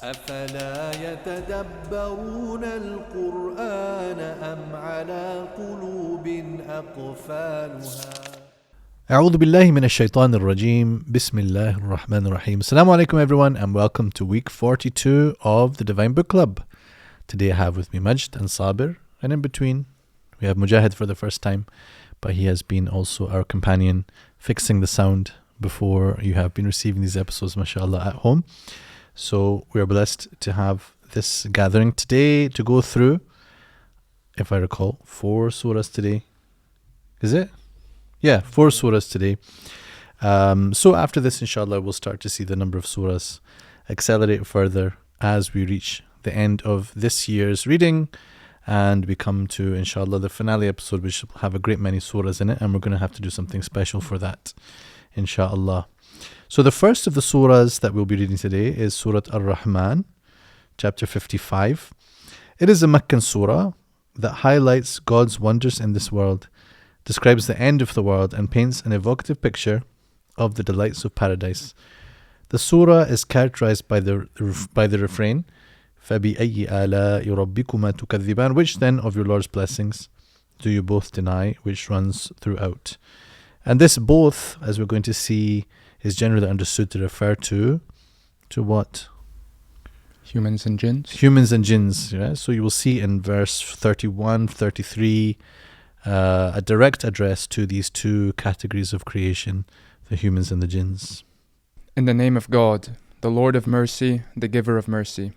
أفلا يتدبرون القرآن أم على قلوب أقفالها أعوذ بالله من الشيطان الرجيم بسم الله الرحمن الرحيم. Assalamu alaikum everyone and welcome to week 42 of the Divine Book Club. Today I have with me Majd and Sabir, and in between we have Mujahid for the first time, but he has been also our companion fixing the sound before you have been receiving these episodes, mashallah, at home. So we are blessed to have this gathering today to go through, if I recall, 4 surahs today. Is it? Yeah, 4 surahs today. So after this, inshallah, we'll start to see the number of surahs accelerate further as we reach the end of this year's reading and we come to, inshallah, the finale episode, which will have a great many surahs in it, and we're going to have to do something special for that, inshallah. So the first of the surahs that we'll be reading today is Surah Ar-Rahman, chapter 55. It is a Meccan surah that highlights God's wonders in this world, describes the end of the world, and paints an evocative picture of the delights of paradise. The surah is characterized by the refrain, فَبِأَيِّ آلَاءِ رَبِّكُمَا تُكَذِّبَانِ, which then of your Lord's blessings do you both deny, which runs throughout. And this both, as we're going to see, is generally understood to refer to what? Humans and jinns. Humans and jinns. Yeah? So you will see in verse 31, 33, a direct address to these 2 categories of creation, the humans and the jinns. In the name of God, the Lord of mercy, the giver of mercy.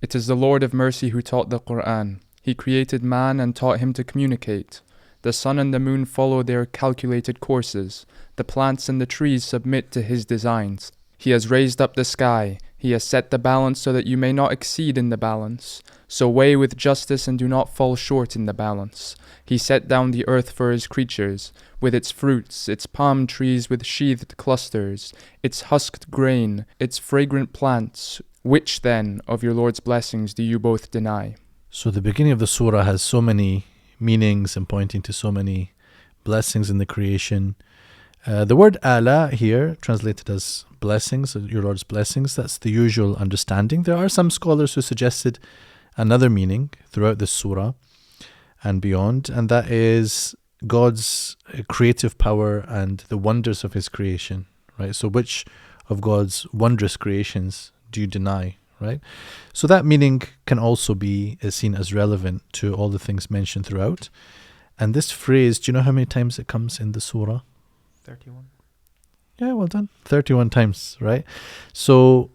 It is the Lord of mercy who taught the Quran. He created man and taught him to communicate. The sun and the moon follow their calculated courses. The plants and the trees submit to his designs. He has raised up the sky. He has set the balance so that you may not exceed in the balance. So weigh with justice and do not fall short in the balance. He set down the earth for his creatures, with its fruits, its palm trees with sheathed clusters, its husked grain, its fragrant plants. Which then of your Lord's blessings do you both deny? So the beginning of the surah has so many meanings and pointing to so many blessings in the creation. The word ala here, translated as blessings, your Lord's blessings, that's the usual understanding. There are some scholars who suggested another meaning throughout this surah and beyond, and that is God's creative power and the wonders of his creation, right? So which of God's wondrous creations do you deny, right? So that meaning can also be seen as relevant to all the things mentioned throughout. And this phrase, do you know how many times it comes in the surah? 31. Yeah, well done. 31 times, right? So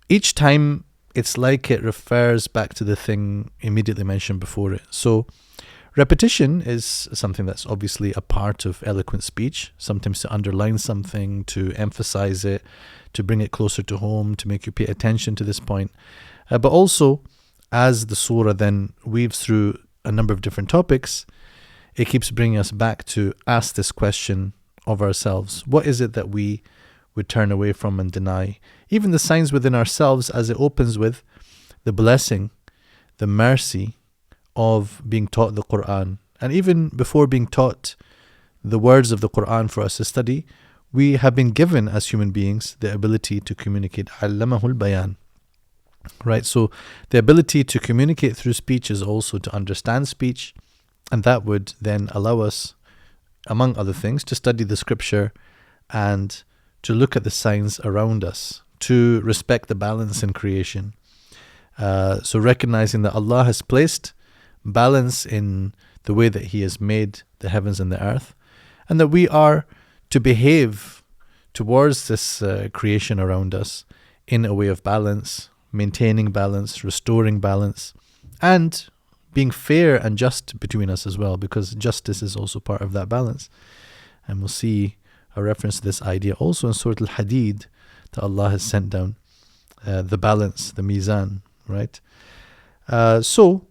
each time it's like it refers back to the thing immediately mentioned before it. So repetition is something that's obviously a part of eloquent speech, sometimes to underline something, to emphasize it, to bring it closer to home, to make you pay attention to this point. But also, as the surah then weaves through a number of different topics, it keeps bringing us back to ask this question of ourselves. What is it that we would turn away from and deny? Even the signs within ourselves, as it opens with the blessing, the mercy of being taught the Quran. And even before being taught the words of the Quran for us to study, we have been given as human beings the ability to communicate. Allamahul bayan. Right, so the ability to communicate through speech is also to understand speech, and that would then allow us, among other things, to study the scripture and to look at the signs around us, to respect the balance in creation. So recognizing that Allah has placed balance in the way that he has made the heavens and the earth, and that we are to behave towards this creation around us in a way of balance, maintaining balance, restoring balance, and being fair and just between us as well, because justice is also part of that balance. And we'll see a reference to this idea also in Surah Al-Hadid, that Allah has sent down the balance, the mizan, right? So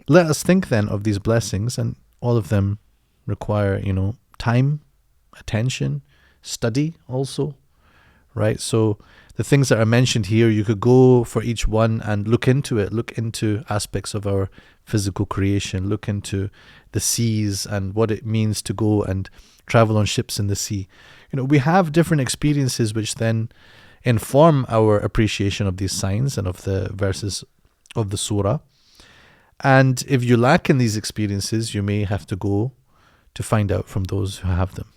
let us think then of these blessings, and all of them require, time, attention, study also, right? So the things that are mentioned here, you could go for each one and look into it, look into aspects of our physical creation, look into the seas and what it means to go and travel on ships in the sea. We have different experiences which then inform our appreciation of these signs and of the verses of the surah. And if you lack in these experiences, you may have to go to find out from those who have them.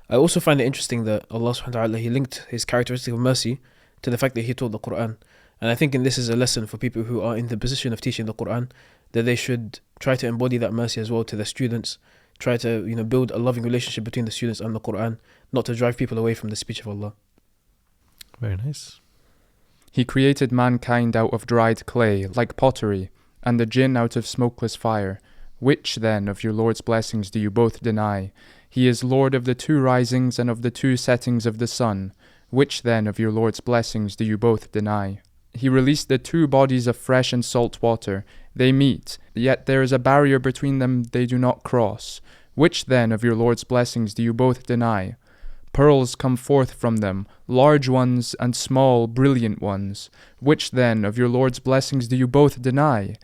I also find it interesting that Allah subhanahu wa ta'ala, He linked His characteristic of mercy to the fact that He taught the Quran. And I think this is a lesson for people who are in the position of teaching the Quran, that they should try to embody that mercy as well to their students, try to build a loving relationship between the students and the Quran, not to drive people away from the speech of Allah. Very nice. He created mankind out of dried clay, like pottery, and the jinn out of smokeless fire. Which then of your Lord's blessings do you both deny? He is Lord of the two risings and of the two settings of the sun. Which then of your Lord's blessings do you both deny? He released the two bodies of fresh and salt water. They meet, yet there is a barrier between them they do not cross. Which then of your Lord's blessings do you both deny? Pearls come forth from them, large ones and small, brilliant ones. Which then of your Lord's blessings do you both deny?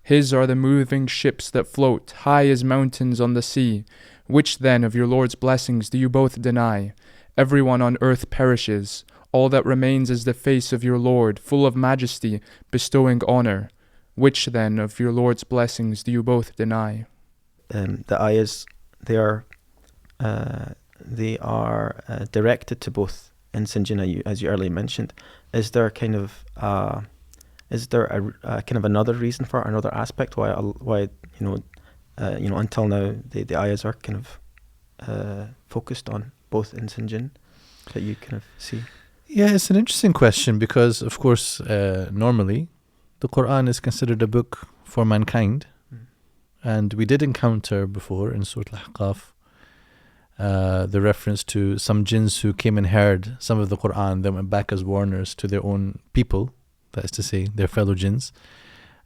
His are the moving ships that float, high as mountains on the sea. Which then of your Lord's blessings do you both deny? Everyone on earth perishes. All that remains is the face of your Lord, full of majesty, bestowing honor. Which then of your Lord's blessings do you both deny? The ayahs, they are directed to both ins and jinn, as you earlier mentioned. Is there kind of a kind of another reason for it, another aspect why until now the ayahs are kind of focused on both ins and jinn that you kind of see? Yeah, it's an interesting question because, of course, normally the Quran is considered a book for mankind. And we did encounter before in Surah Al-Ahqaf the reference to some jinns who came and heard some of the Quran, then went back as warners to their own people, that is to say, their fellow jinns.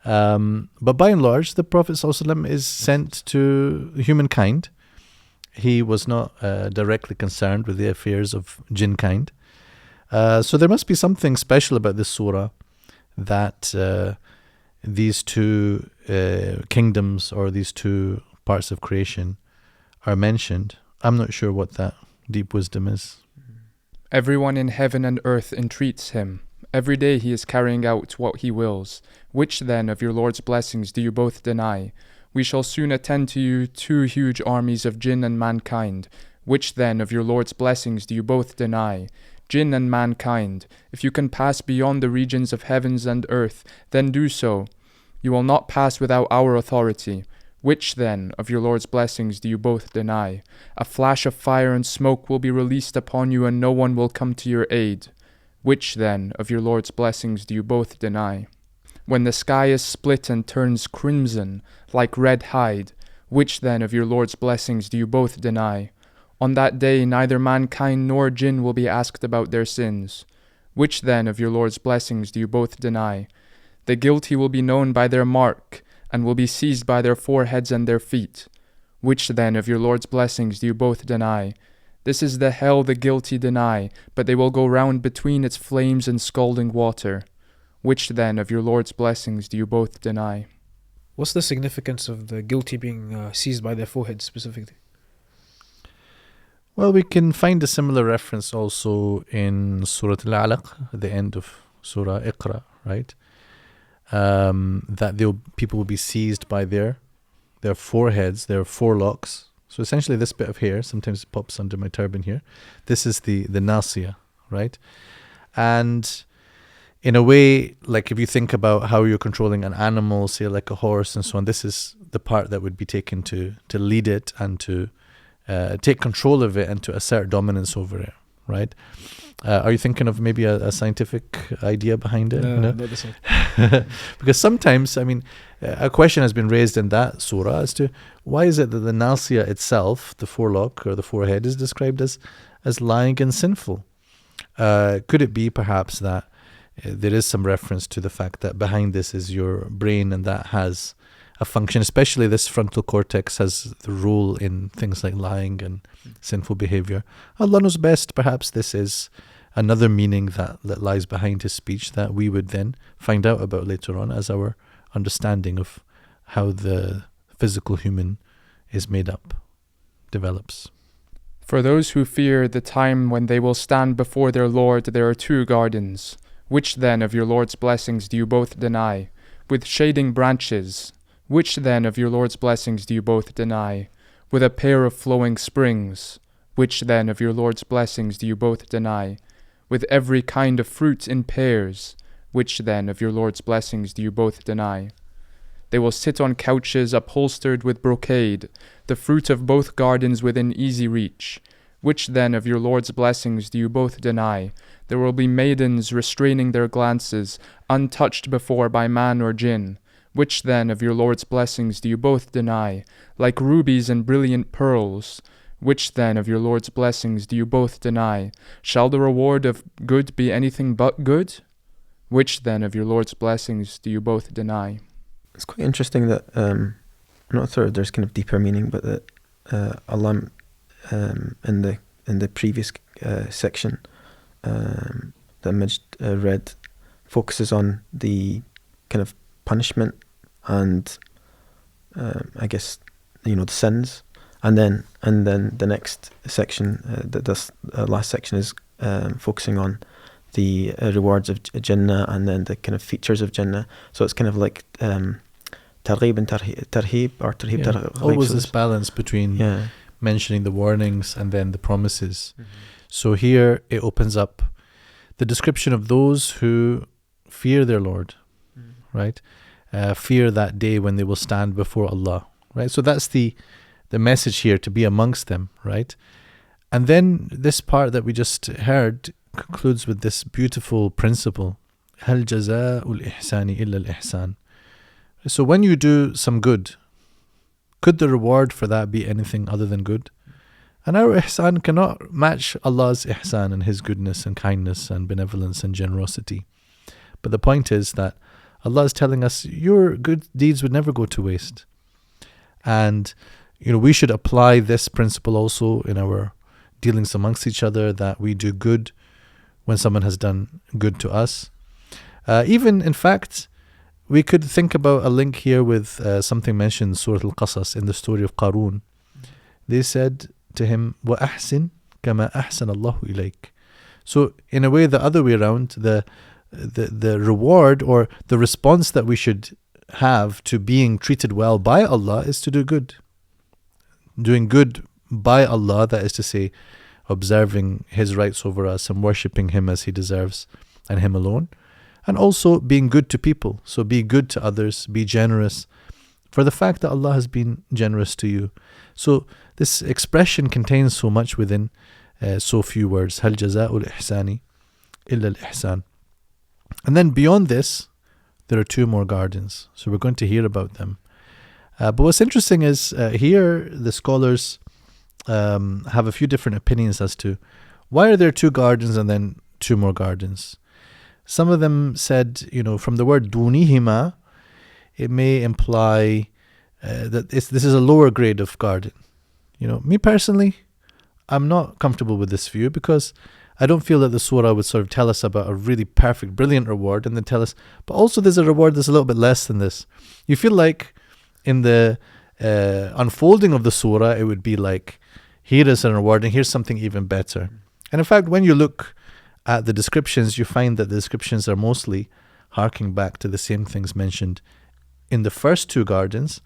But by and large, the Prophet ﷺ is sent to humankind. He was not directly concerned with the affairs of jinn kind. So there must be something special about this surah that these two kingdoms or these two parts of creation are mentioned. I'm not sure what that deep wisdom is. Everyone in heaven and earth entreats him. Every day he is carrying out what he wills. Which then of your Lord's blessings do you both deny? We shall soon attend to you two huge armies of jinn and mankind. Which then of your Lord's blessings do you both deny? Jinn and mankind, if you can pass beyond the regions of heavens and earth, then do so. You will not pass without our authority. Which then of your Lord's blessings do you both deny? A flash of fire and smoke will be released upon you, and no one will come to your aid. Which then of your Lord's blessings do you both deny? When the sky is split and turns crimson, like red hide, which then of your Lord's blessings do you both deny? On that day neither mankind nor jinn will be asked about their sins. Which then of your Lord's blessings do you both deny? The guilty will be known by their mark, and will be seized by their foreheads and their feet. Which then of your Lord's blessings do you both deny? This is the hell the guilty deny, but they will go round between its flames and scalding water. Which then of your Lord's blessings do you both deny? What's the significance of the guilty being seized by their foreheads specifically? Well, we can find a similar reference also in Surah Al-Alaq, at the end of Surah Iqra, right? That people will be seized by their foreheads, their forelocks. So essentially this bit of hair, sometimes it pops under my turban here. This is the nasiyah, right? And in a way, like if you think about how you're controlling an animal, say like a horse and so on, this is the part that would be taken to lead it and to take control of it and to assert dominance over it, right? Are you thinking of maybe a scientific idea behind it? No, not the same. Because sometimes, I mean, a question has been raised in that surah as to why is it that the nasiyah itself, the forelock or the forehead, is described as lying and sinful? Could it be perhaps that there is some reference to the fact that behind this is your brain and that has a function, especially this frontal cortex has the role in things like lying and sinful behavior. Allah knows best. Perhaps this is another meaning that lies behind his speech that we would then find out about later on as our understanding of how the physical human is made up develops. For those who fear the time when they will stand before their Lord, there are 2 gardens. Which then of your Lord's blessings do you both deny? With shading branches. Which then of your Lord's blessings do you both deny? With a pair of flowing springs. Which then of your Lord's blessings do you both deny? With every kind of fruit in pairs. Which then of your Lord's blessings do you both deny? They will sit on couches upholstered with brocade, the fruit of both gardens within easy reach. Which then of your Lord's blessings do you both deny? There will be maidens restraining their glances, untouched before by man or jinn. Which then of your Lord's blessings do you both deny? Like rubies and brilliant pearls. Which then of your Lord's blessings do you both deny? Shall the reward of good be anything but good? Which then of your Lord's blessings do you both deny? It's quite interesting that I'm not sure there's kind of deeper meaning, but that Allah in the previous section that Majd read focuses on the kind of punishment and I guess the sins, and then the next section, this last section is focusing on the rewards of Jannah and then the kind of features of Jannah. So it's kind of like targhib and tarhib, or tarhib targhib. Always this balance between mentioning the warnings and then the promises. Mm-hmm. So here it opens up the description of those who fear their Lord, right? Fear that day when they will stand before Allah, right? So that's the message here, to be amongst them, right? And then this part that we just heard concludes with this beautiful principle: هل جزاء الإحسان إلا الإحسان. So when you do some good, could the reward for that be anything other than good? And our ihsan cannot match Allah's ihsan and His goodness and kindness and benevolence and generosity. But the point is that Allah is telling us your good deeds would never go to waste. And we should apply this principle also in our dealings amongst each other, that we do good when someone has done good to us. Even, in fact, we could think about a link here with something mentioned in Surah Al-Qasas, in the story of Qarun. They said to him, وَأَحْسِن كَمَا أَحْسَنَ اللَّهُ إِلَيْكَ. So in a way, the other way around, the reward or the response that we should have to being treated well by Allah is to do good. Doing good by Allah, that is to say, observing His rights over us and worshipping Him as He deserves and Him alone. And also being good to people. So be good to others, be generous for the fact that Allah has been generous to you. So this expression contains so much within so few words. هل جزاء الإحسان إلا الإحسان. And then beyond this, there are 2 more gardens. So we're going to hear about them. But what's interesting is here the scholars have a few different opinions as to why are there 2 gardens and then 2 more gardens. Some of them said, from the word dunihima, it may imply that this is a lower grade of garden. Me personally, I'm not comfortable with this view, because I don't feel that the surah would sort of tell us about a really perfect, brilliant reward and then tell us, but also there's a reward that's a little bit less than this. You feel like in the unfolding of the surah, it would be like, here is a reward and here's something even better. And in fact, when you look at the descriptions, you find that the descriptions are mostly harking back to the same things mentioned in the first 2 gardens,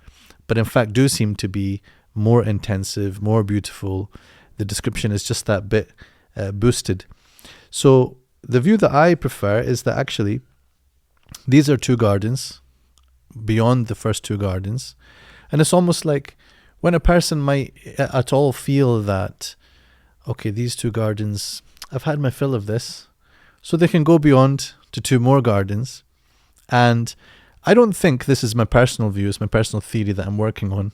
but in fact do seem to be more intensive, more beautiful. The description is just that bit boosted. So the view that I prefer is that actually these are 2 gardens beyond the first 2 gardens. And it's almost like when a person might at all feel that, okay, these 2 gardens, I've had my fill of this, so they can go beyond to 2 more gardens. And I don't think, this is my personal view, it's my personal theory that I'm working on.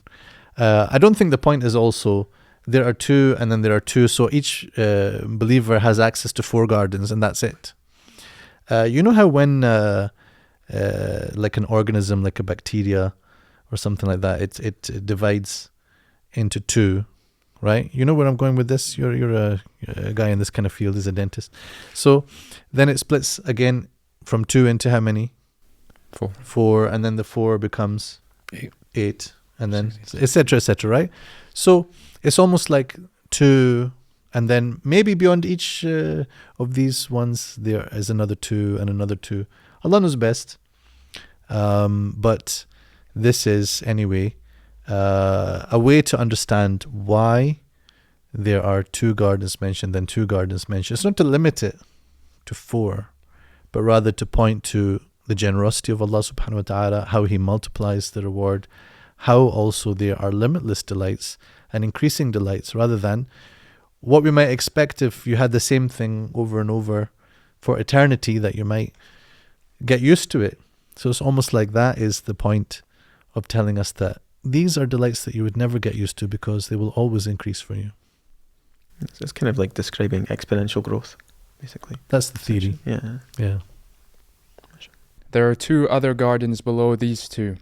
I don't think the point is also there are 2 and then there are 2, so each believer has access to 4 gardens and that's it. You know how when like an organism, like a bacteria or something like that, it divides into 2, right? You know where I'm going with this? You're a guy in this kind of field, is a dentist. So then it splits again from 2 into how many? 4. 4, and then the 4 becomes 8, and then etc., right? So it's almost like 2, and then maybe beyond each of these ones there is another 2 and another 2. Allah knows best. But this is anyway a way to understand why there are 2 gardens mentioned and 2 gardens mentioned. It's not to limit it to 4, but rather to point to the generosity of Allah subhanahu wa ta'ala, how He multiplies the reward, how also there are limitless delights and increasing delights, rather than what we might expect if you had the same thing over and over for eternity, that you might get used to it. So it's almost like that is the point of telling us that these are delights that you would never get used to because they will always increase for you. It's kind of like describing exponential growth, basically. That's the theory. Yeah. There are 2 other gardens below these 2.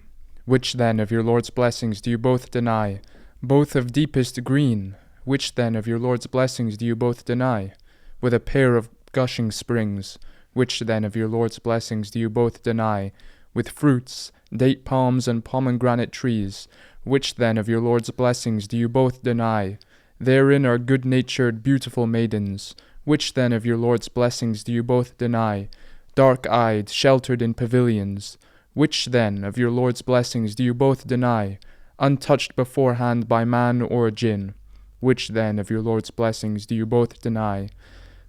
Which then of your Lord's blessings do you both deny? Both of deepest green. Which then of your Lord's blessings do you both deny? With a pair of gushing springs. Which then of your Lord's blessings do you both deny? With fruits, date palms and pomegranate trees. Which then of your Lord's blessings do you both deny? Therein are good-natured, beautiful maidens. Which then of your Lord's blessings do you both deny? Dark-eyed, sheltered in pavilions. Which then of your Lord's blessings do you both deny? Untouched beforehand by man or jinn. Which then of your Lord's blessings do you both deny?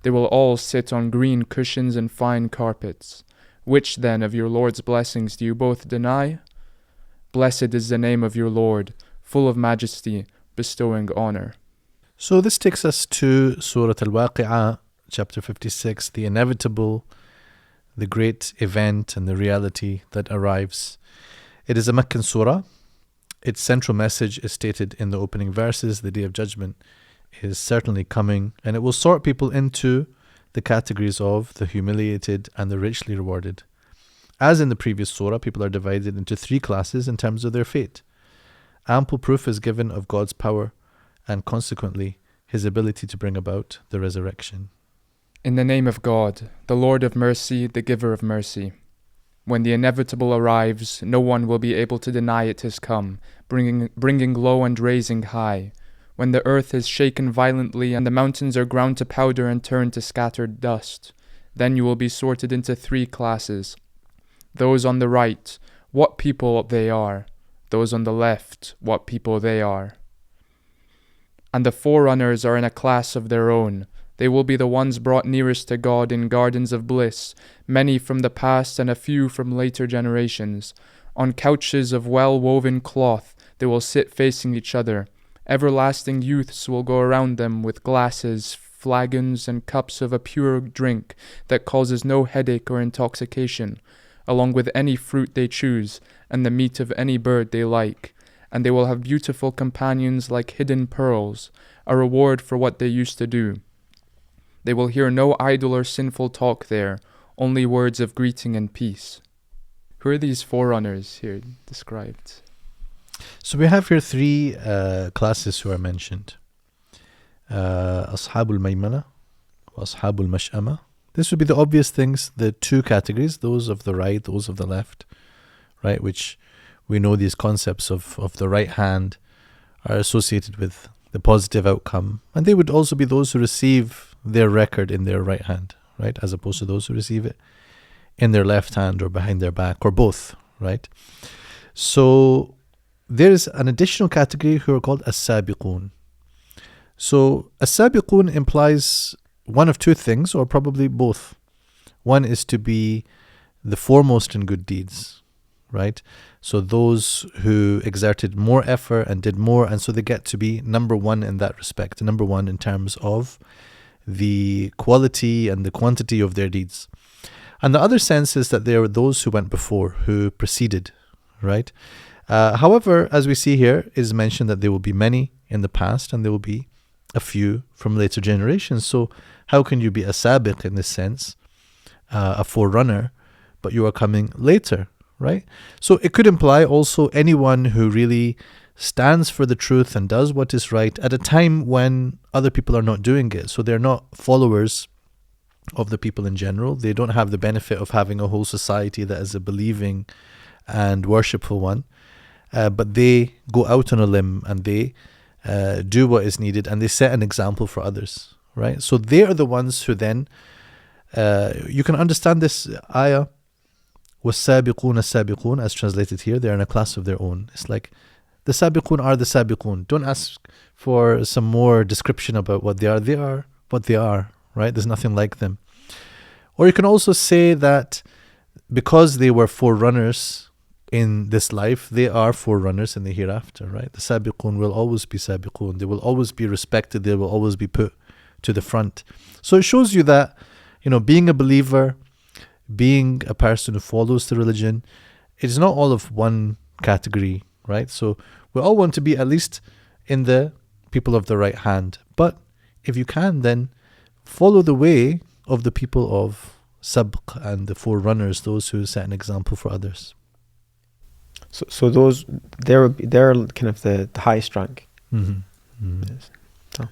They will all sit on green cushions and fine carpets. Which then of your Lord's blessings do you both deny? Blessed is the name of your Lord, full of majesty, bestowing honor. So this takes us to Surah Al-Waqiah, chapter 56, the inevitable, the great event and the reality that arrives. It is a Meccan surah. Its central message is stated in the opening verses. The Day of Judgment is certainly coming, and it will sort people into the categories of the humiliated and the richly rewarded. As in the previous surah, people are divided into 3 classes in terms of their fate. Ample proof is given of God's power and consequently His ability to bring about the resurrection. In the name of God, the Lord of mercy, the giver of mercy. When the inevitable arrives, no one will be able to deny it has come, bringing low and raising high. When the earth is shaken violently and the mountains are ground to powder and turned to scattered dust, then you will be sorted into 3 classes. Those on the right, what people they are. Those on the left, what people they are. And the forerunners are in a class of their own. They will be the ones brought nearest to God in gardens of bliss, many from the past and a few from later generations. On couches of well-woven cloth, they will sit facing each other. Everlasting youths will go around them with glasses, flagons, and cups of a pure drink that causes no headache or intoxication, along with any fruit they choose, and the meat of any bird they like. And they will have beautiful companions like hidden pearls, a reward for what they used to do. They will hear no idle or sinful talk there, only words of greeting and peace. Who are these forerunners here described? So we have here 3 classes who are mentioned. Ashabul Maymana, Ashabul Mash'ama. This would be the obvious things, the 2 categories, those of the right, those of the left, right? Which we know these concepts of the right hand are associated with the positive outcome. And they would also be those who receive their record in their right hand, right? As opposed to those who receive it in their left hand or behind their back or both, right? So there's an additional category who are called as-sabiqun. So as-sabiqun implies one of 2 things, or probably both. One is to be the foremost in good deeds, right? So those who exerted more effort and did more, and so they get to be number 1 in that respect, number 1 in terms of the quality and the quantity of their deeds. And the other sense is that there are those who went before, who preceded, right? However, as we see here, it is mentioned that there will be many in the past and there will be a few from later generations. So how can you be a sabiq in this sense, a forerunner, but you are coming later, right? So it could imply also anyone who really stands for the truth and does what is right at a time when other people are not doing it. So they're not followers of the people in general. They don't have the benefit of having a whole society that is a believing and worshipful one. But they go out on a limb and they do what is needed, and they set an example for others, right? So they are the ones who then, you can understand this ayah, وَالسَّابِقُونَ السَّابِقُونَ, as translated here, they're in a class of their own. It's like, the sabiqun are the sabiqun. Don't ask for some more description about what they are. They are what they are, right? There's nothing like them. Or you can also say that because they were forerunners in this life, they are forerunners in the hereafter, right? The sabiqun will always be sabiqun. They will always be respected. They will always be put to the front. So it shows you that, being a believer, being a person who follows the religion, it's not all of one category, right? So we all want to be at least in the people of the right hand. But if you can, then follow the way of the people of sabq and the forerunners, those who set an example for others. So those, they're kind of the highest rank. Yes. So.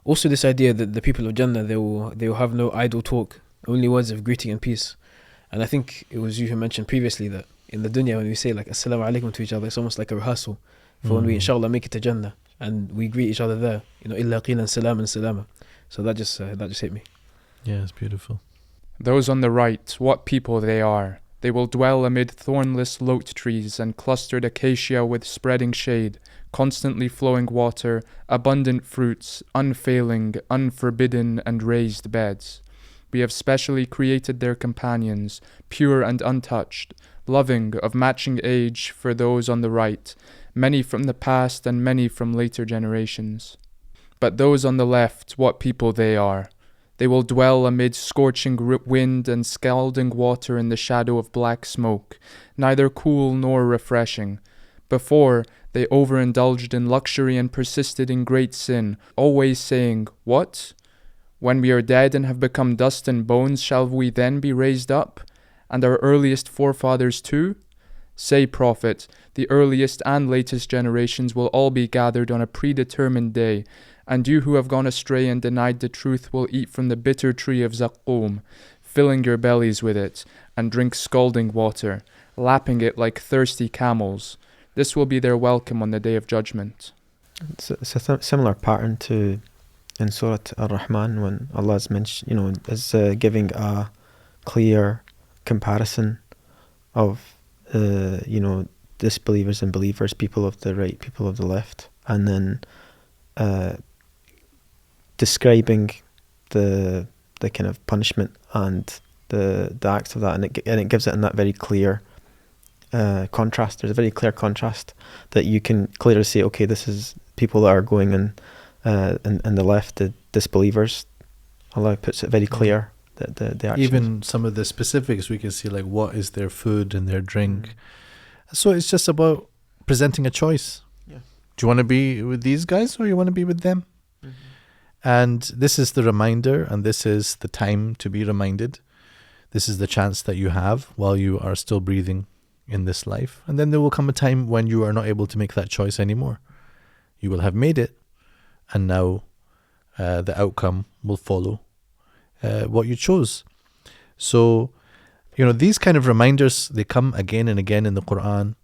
Also, this idea that the people of Jannah, they will have no idle talk, only words of greeting and peace. And I think it was you who mentioned previously that in the dunya, when we say like assalamu alaikum to each other, it's almost like a rehearsal for when we inshallah make it to Jannah and we greet each other there, illa qilan salaman salama. So that just hit me. Yeah, it's beautiful. Those on the right, what people they are. They will dwell amid thornless lote trees and clustered acacia with spreading shade, constantly flowing water, abundant fruits, unfailing, unforbidden and raised beds. We have specially created their companions, pure and untouched, loving, of matching age for those on the right, many from the past and many from later generations. But those on the left, what people they are. They will dwell amid scorching wind and scalding water in the shadow of black smoke, neither cool nor refreshing. Before, they overindulged in luxury and persisted in great sin, always saying, "What? When we are dead and have become dust and bones, shall we then be raised up? And our earliest forefathers too?" Say, Prophet, the earliest and latest generations will all be gathered on a predetermined day, and you who have gone astray and denied the truth will eat from the bitter tree of Zaqqum, filling your bellies with it, and drink scalding water, lapping it like thirsty camels. This will be their welcome on the day of judgment. It's a similar pattern to in Surah Ar-Rahman when Allah is giving a clear comparison of disbelievers and believers, people of the right, people of the left, and then describing the kind of punishment and the acts of that, and it gives it in that very clear contrast. There's a very clear contrast that you can clearly say, okay, this is people that are going in the left, the disbelievers. Allah puts it very clear that the actions. Even some of the specifics we can see, like what is their food and their drink. So it's just about presenting a choice. Yeah. Do you want to be with these guys or you want to be with them? And this is the reminder, and this is the time to be reminded. This is the chance that you have while you are still breathing in this life. And then there will come a time when you are not able to make that choice anymore. You will have made it, and now the outcome will follow what you chose. So, these kind of reminders, they come again and again in the Quran.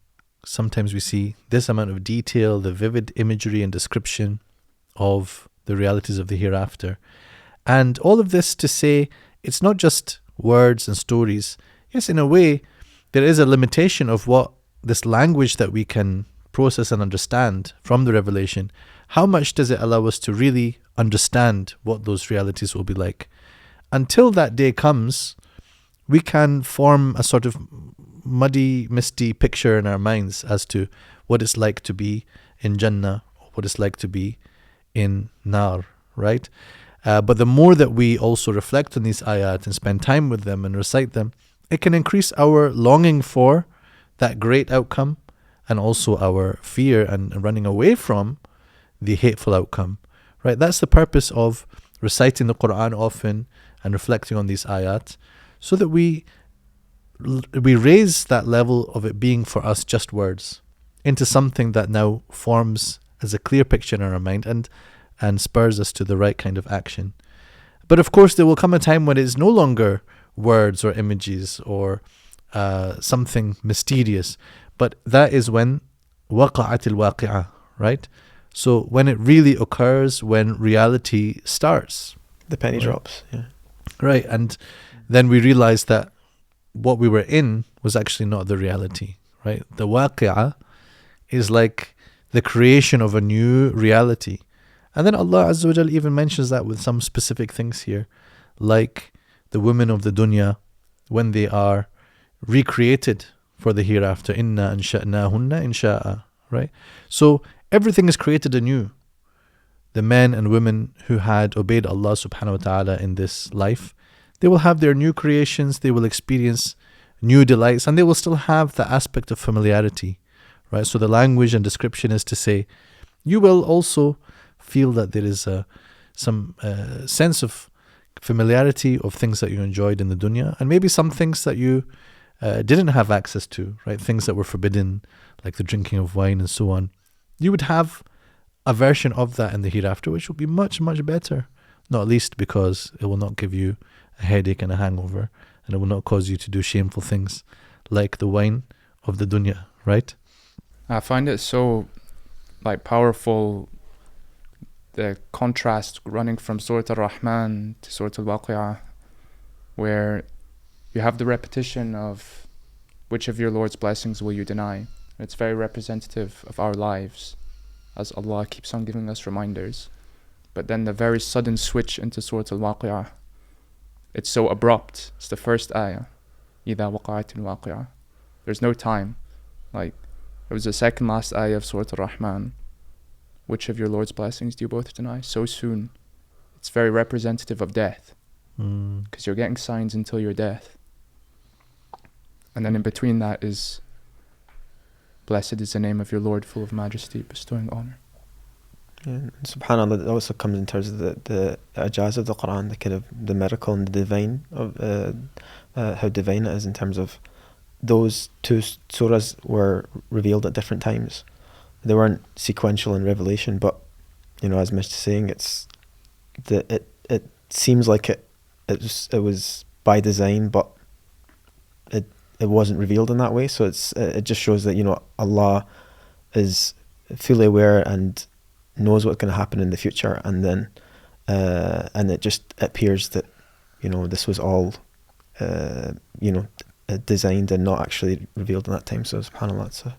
Sometimes we see this amount of detail, the vivid imagery and description of the realities of the hereafter. And all of this to say, it's not just words and stories. Yes, in a way, there is a limitation of what this language that we can process and understand from the revelation. How much does it allow us to really understand what those realities will be like? Until that day comes, we can form a sort of muddy, misty picture in our minds as to what it's like to be in Jannah, what it's like to be in Nar, right? But the more that we also reflect on these ayat and spend time with them and recite them, it can increase our longing for that great outcome and also our fear and running away from the hateful outcome, right? That's the purpose of reciting the Quran often and reflecting on these ayat, so that we raise that level of it being for us just words into something that now forms as a clear picture in our mind and spurs us to the right kind of action. But of course, there will come a time when it is no longer words or images or something mysterious, but that is when waqa'at al-waqi'ah, right? So when it really occurs, when reality starts. The penny Right. drops. Yeah. Right. And then we realize that what we were in was actually not the reality. Right. The Waqiah is like the creation of a new reality. And then Allah Azza wa Jal even mentions that with some specific things here, like the women of the dunya, when they are recreated for the hereafter. Inna ansha'nahunna insha'a. Right? So everything is created anew. The men and women who had obeyed Allah subhanahu wa ta'ala in this life, they will have their new creations, they will experience new delights, and they will still have the aspect of familiarity. Right? So the language and description is to say, you will also feel that there is some sense of familiarity of things that you enjoyed in the dunya, and maybe some things that you didn't have access to, right? Things that were forbidden, like the drinking of wine and so on. You would have a version of that in the hereafter, which will be much, much better. Not least because it will not give you a headache and a hangover, and it will not cause you to do shameful things like the wine of the dunya, right? I find it so powerful, the contrast running from Surah al-Rahman to Surah al-Waqiah, where you have the repetition of which of your Lord's blessings will you deny. It's very representative of our lives, as Allah keeps on giving us reminders. But then the very sudden switch into Surah al-Waqiah, it's so abrupt. It's the first ayah, إِذَا وَقَعَتِ الْوَاقِعَةِ. There's no time. It was the second last ayah of Surah al-Rahman. Which of your Lord's blessings do you both deny? So soon. It's very representative of death, because you're getting signs until your death. And then in between that is, blessed is the name of your Lord, full of majesty, bestowing honor. Yeah, and subhanAllah, that also comes in terms of the ijaz of the Quran, the kind of the miracle and the divine of how divine it is in terms of those two surahs were revealed at different times. They weren't sequential in revelation, but as Mish is saying, it seems like it was by design, but it wasn't revealed in that way. So it just shows that Allah is fully aware and knows what's going to happen in the future, and then and it just appears that this was all designed and not actually revealed in that time. So subhanAllah.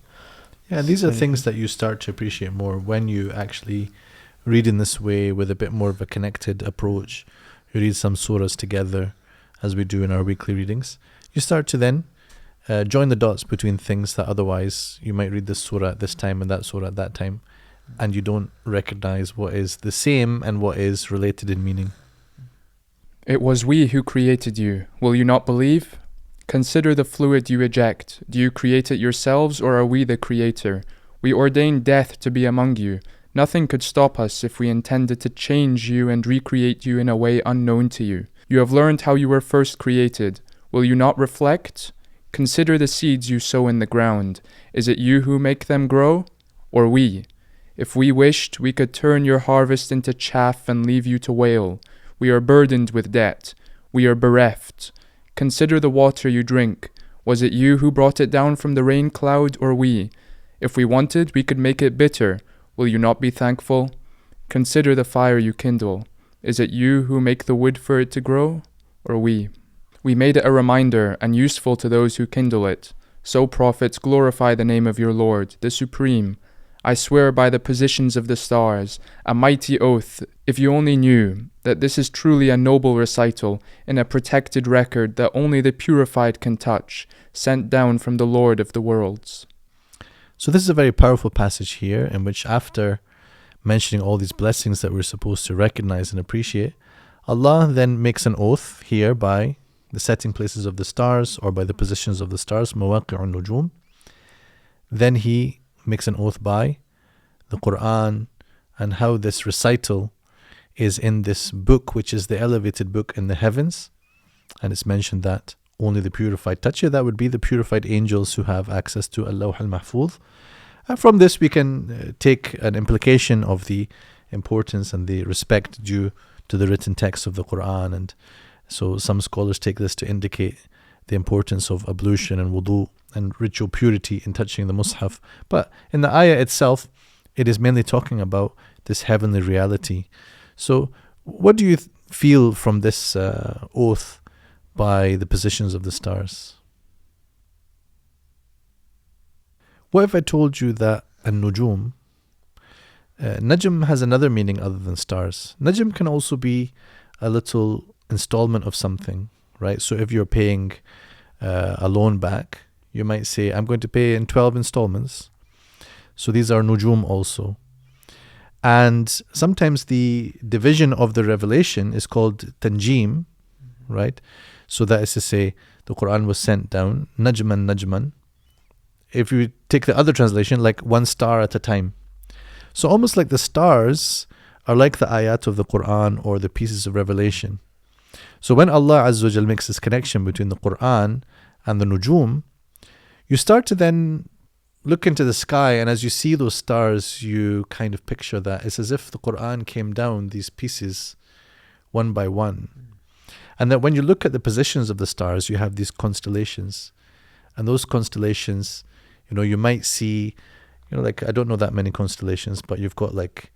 Yeah, these are things that you start to appreciate more when you actually read in this way with a bit more of a connected approach. You read some surahs together, as we do in our weekly readings. You start to then join the dots between things that otherwise you might read this surah at this time and that surah at that time, and you don't recognize what is the same and what is related in meaning. It was we who created you. Will you not believe? Consider the fluid you eject. Do you create it yourselves, or are we the creator? We ordained death to be among you. Nothing could stop us if we intended to change you and recreate you in a way unknown to you. You have learned how you were first created. Will you not reflect? Consider the seeds you sow in the ground. Is it you who make them grow, or we? If we wished, we could turn your harvest into chaff and leave you to wail. We are burdened with debt. We are bereft. Consider the water you drink. Was it you who brought it down from the rain cloud, or we? If we wanted, we could make it bitter. Will you not be thankful? Consider the fire you kindle. Is it you who make the wood for it to grow, or we? We made it a reminder and useful to those who kindle it. So prophets glorify the name of your Lord, the Supreme. I swear by the positions of the stars, a mighty oath, if you only knew, that this is truly a noble recital in a protected record that only the purified can touch, sent down from the Lord of the worlds. So this is a very powerful passage here, in which after mentioning all these blessings that we're supposed to recognize and appreciate, Allah then makes an oath here by the setting places of the stars, or by the positions of the stars, mawaqi'un nujum. Then he makes an oath by the Quran, and how this recital is in this book, which is the elevated book in the heavens. And it's mentioned that only the purified touch it. That would be the purified angels who have access to Al-Lawh al-Mahfuz. And from this we can take an implication of the importance and the respect due to the written text of the Quran. And so some scholars take this to indicate the importance of ablution and wudu and ritual purity in touching the Mus'haf. But in the ayah itself, it is mainly talking about this heavenly reality. So what do you feel from this oath by the positions of the stars? What if I told you that an-nujum, najm has another meaning other than stars. Najm can also be a little installment of something, right? So if you're paying a loan back, you might say, I'm going to pay in 12 installments. So these are nujum also. And sometimes the division of the revelation is called tanjim, right? So that is to say, the Quran was sent down, najman, najman. If you take the other translation, like one star at a time. So almost like the stars are like the ayat of the Quran or the pieces of revelation. So when Allah Azza wa Jal makes this connection between the Quran and the nujum, you start to then look into the sky, and as you see those stars, you kind of picture that. It's as if the Quran came down, these pieces, one by one. And that when you look at the positions of the stars, you have these constellations. And those constellations, you might see, like, I don't know that many constellations, but you've got like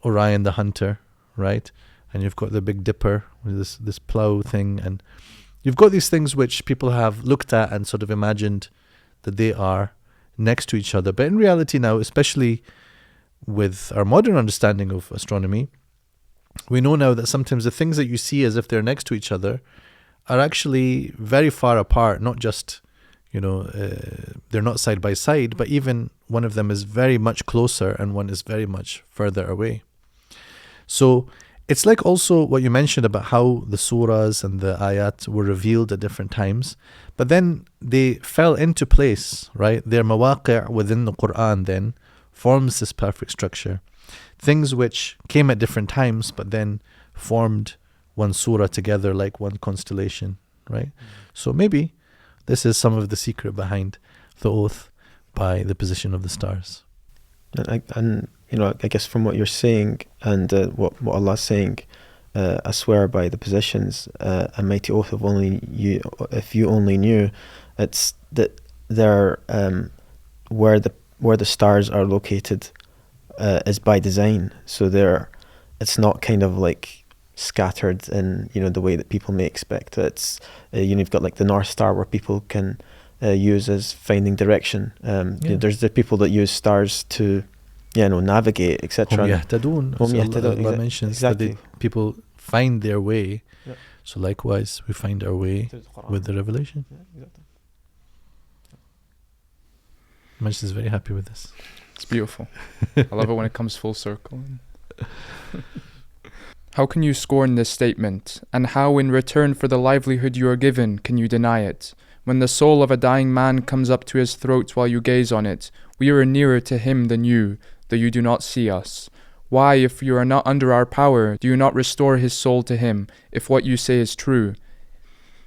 Orion the Hunter, right? And you've got the Big Dipper, with this plow thing. And you've got these things which people have looked at and sort of imagined that they are next to each other. But in reality now, especially with our modern understanding of astronomy, we know now that sometimes the things that you see as if they're next to each other are actually very far apart, not just, they're not side by side, but even one of them is very much closer and one is very much further away. So it's like also what you mentioned about how the surahs and the ayat were revealed at different times, but then they fell into place, right? Their mawaqi' within the Quran then forms this perfect structure. Things which came at different times, but then formed one surah together like one constellation, right? So maybe this is some of the secret behind the oath by the position of the stars. And I guess from what you're saying and what Allah is saying, I swear by the positions, a mighty oath of only you, if you only knew, it's that they're where the stars are located is by design. So it's not kind of like scattered in the way that people may expect. It's you've got like the North Star where people can use as finding direction. There's the people that use stars to navigate, etc. Allah mentions exactly. that people find their way. Yeah. So likewise, we find our way with the revelation. Yeah, exactly. Majid is very happy with this. It's beautiful. I love it when it comes full circle. How can you scorn this statement? And how, in return for the livelihood you are given, can you deny it? When the soul of a dying man comes up to his throat while you gaze on it, we are nearer to him than you, though you do not see us. Why, if you are not under our power, do you not restore his soul to him, if what you say is true?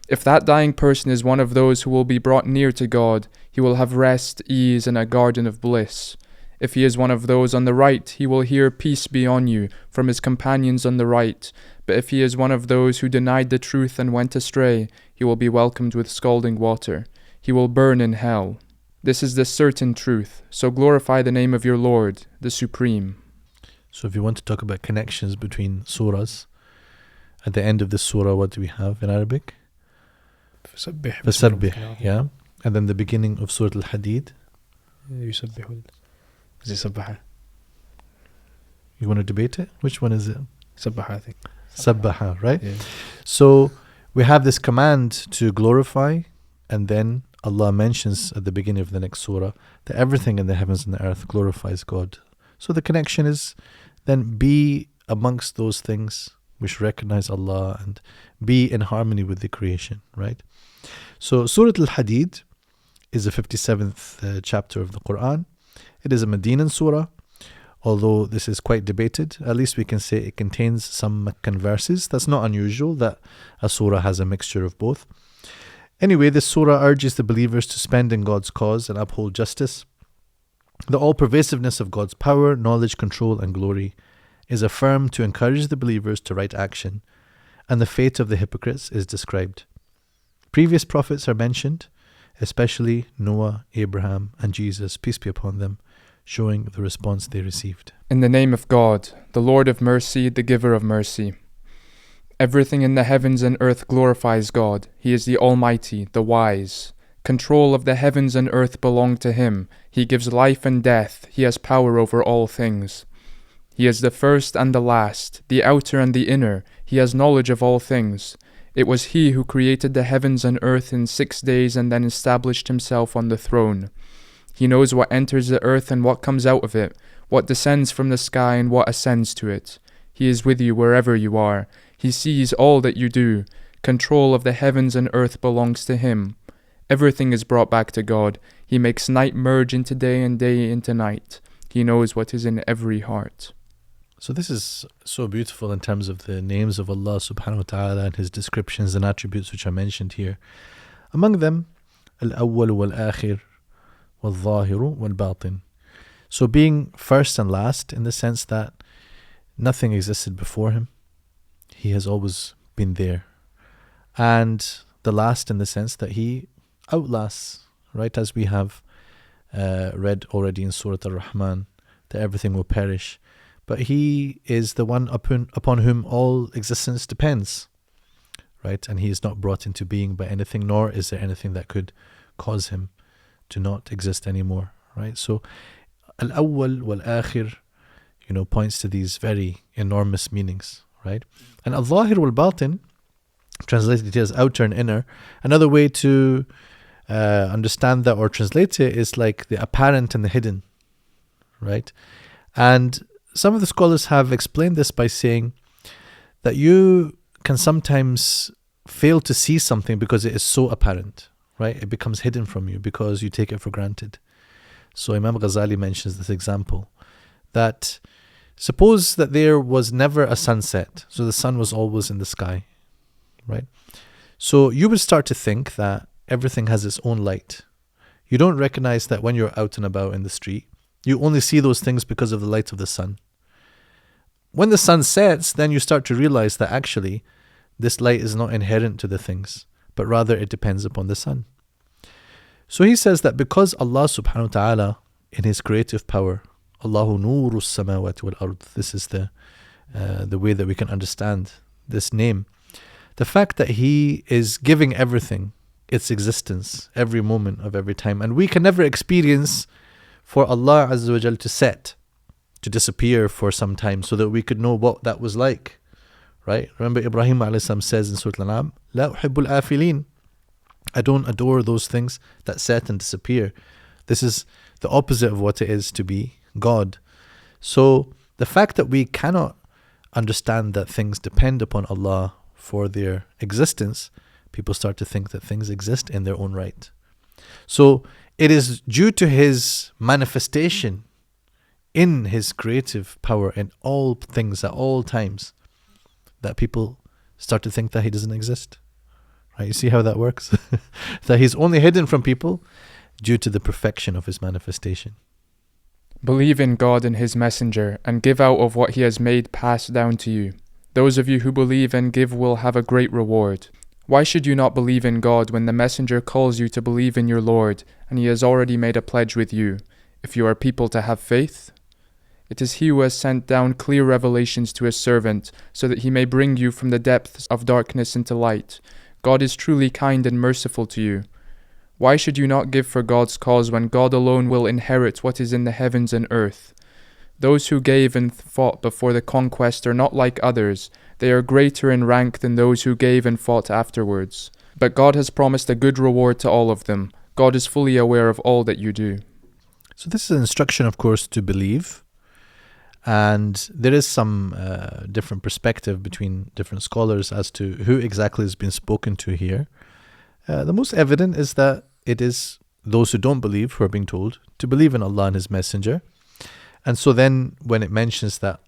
If that dying person is one of those who will be brought near to God, he will have rest, ease, and a garden of bliss. If he is one of those on the right, he will hear peace be on you from his companions on the right. But if he is one of those who denied the truth and went astray, he will be welcomed with scalding water. He will burn in hell. This is the certain truth, so glorify the name of your Lord, the Supreme. So if you want to talk about connections between surahs, at the end of this surah, what do we have in Arabic? فسبح, yeah. And then the beginning of Surah Al-Hadid. يسبح. Is it سبح? You want to debate it? Which one is it? سبح, I think. Sabbaha, right? Yeah. So we have this command to glorify, and then Allah mentions at the beginning of the next surah that everything in the heavens and the earth glorifies God. So the connection is then be amongst those things which recognize Allah and be in harmony with the creation, right? So Surah Al-Hadid is the 57th chapter of the Quran. It is a Medinan surah, although this is quite debated. At least we can say it contains some Meccan verses. That's not unusual that a surah has a mixture of both. Anyway, this surah urges the believers to spend in God's cause and uphold justice. The all-pervasiveness of God's power, knowledge, control, and glory is affirmed to encourage the believers to right action, and the fate of the hypocrites is described. Previous prophets are mentioned, especially Noah, Abraham, and Jesus, peace be upon them, showing the response they received. In the name of God, the Lord of mercy, the giver of mercy. Everything in the heavens and earth glorifies God. He is the Almighty, the Wise. Control of the heavens and earth belong to Him. He gives life and death. He has power over all things. He is the first and the last, the outer and the inner. He has knowledge of all things. It was He who created the heavens and earth in 6 days and then established Himself on the throne. He knows what enters the earth and what comes out of it, what descends from the sky and what ascends to it. He is with you wherever you are. He sees all that you do. Control of the heavens and earth belongs to Him. Everything is brought back to God. He makes night merge into day and day into night. He knows what is in every heart. So this is so beautiful in terms of the names of Allah subhanahu wa ta'ala and His descriptions and attributes which are mentioned here. Among them, Al-Awwal wal-Akhir wal-Zahiru wal-Batin. So being first and last in the sense that nothing existed before Him. He has always been there. And the last in the sense that He outlasts, right, as we have read already in Surah Al-Rahman, that everything will perish. But He is the one upon whom all existence depends, right? And He is not brought into being by anything, nor is there anything that could cause Him to not exist anymore, right? So Al-Awwal wal-Akhir, points to these very enormous meanings, right? And Al-Zahir wal-Batin, translated as outer and inner, another way to understand that or translate it is like the apparent and the hidden, right? And some of the scholars have explained this by saying that you can sometimes fail to see something because it is so apparent, right? It becomes hidden from you because you take it for granted. So Imam Ghazali mentions this example, that suppose that there was never a sunset, so the sun was always in the sky, right? So you would start to think that everything has its own light. You don't recognize that when you're out and about in the street, you only see those things because of the light of the sun. When the sun sets, then you start to realize that actually this light is not inherent to the things, but rather it depends upon the sun. So he says that because Allah subhanahu wa ta'ala, in His creative power, Allahu nuru samawati wal ard, this is the way that we can understand this name. The fact that He is giving everything its existence every moment of every time, and we can never experience for Allah Azza wa Jal to set, to disappear for some time so that we could know what that was like, right? Remember Ibrahim alayhi salam says in Surah Al-An'am, La uhibbul afilin, I don't adore those things that set and disappear. This is the opposite of what it is to be God. So the fact that we cannot understand that things depend upon Allah for their existence, people start to think that things exist in their own right. So it is due to His manifestation in His creative power in all things at all times that people start to think that He doesn't exist. Right? You see how that works? That He's only hidden from people due to the perfection of His manifestation. Believe in God and His Messenger, and give out of what He has made pass down to you. Those of you who believe and give will have a great reward. Why should you not believe in God when the Messenger calls you to believe in your Lord, and He has already made a pledge with you, if you are people to have faith? It is He who has sent down clear revelations to His servant, so that He may bring you from the depths of darkness into light. God is truly kind and merciful to you. Why should you not give for God's cause when God alone will inherit what is in the heavens and earth? Those who gave and fought before the conquest are not like others. They are greater in rank than those who gave and fought afterwards. But God has promised a good reward to all of them. God is fully aware of all that you do. So this is an instruction, of course, to believe. And there is some different perspective between different scholars as to who exactly is being spoken to here. The most evident is that it is those who don't believe who are being told to believe in Allah and His Messenger. And so then when it mentions that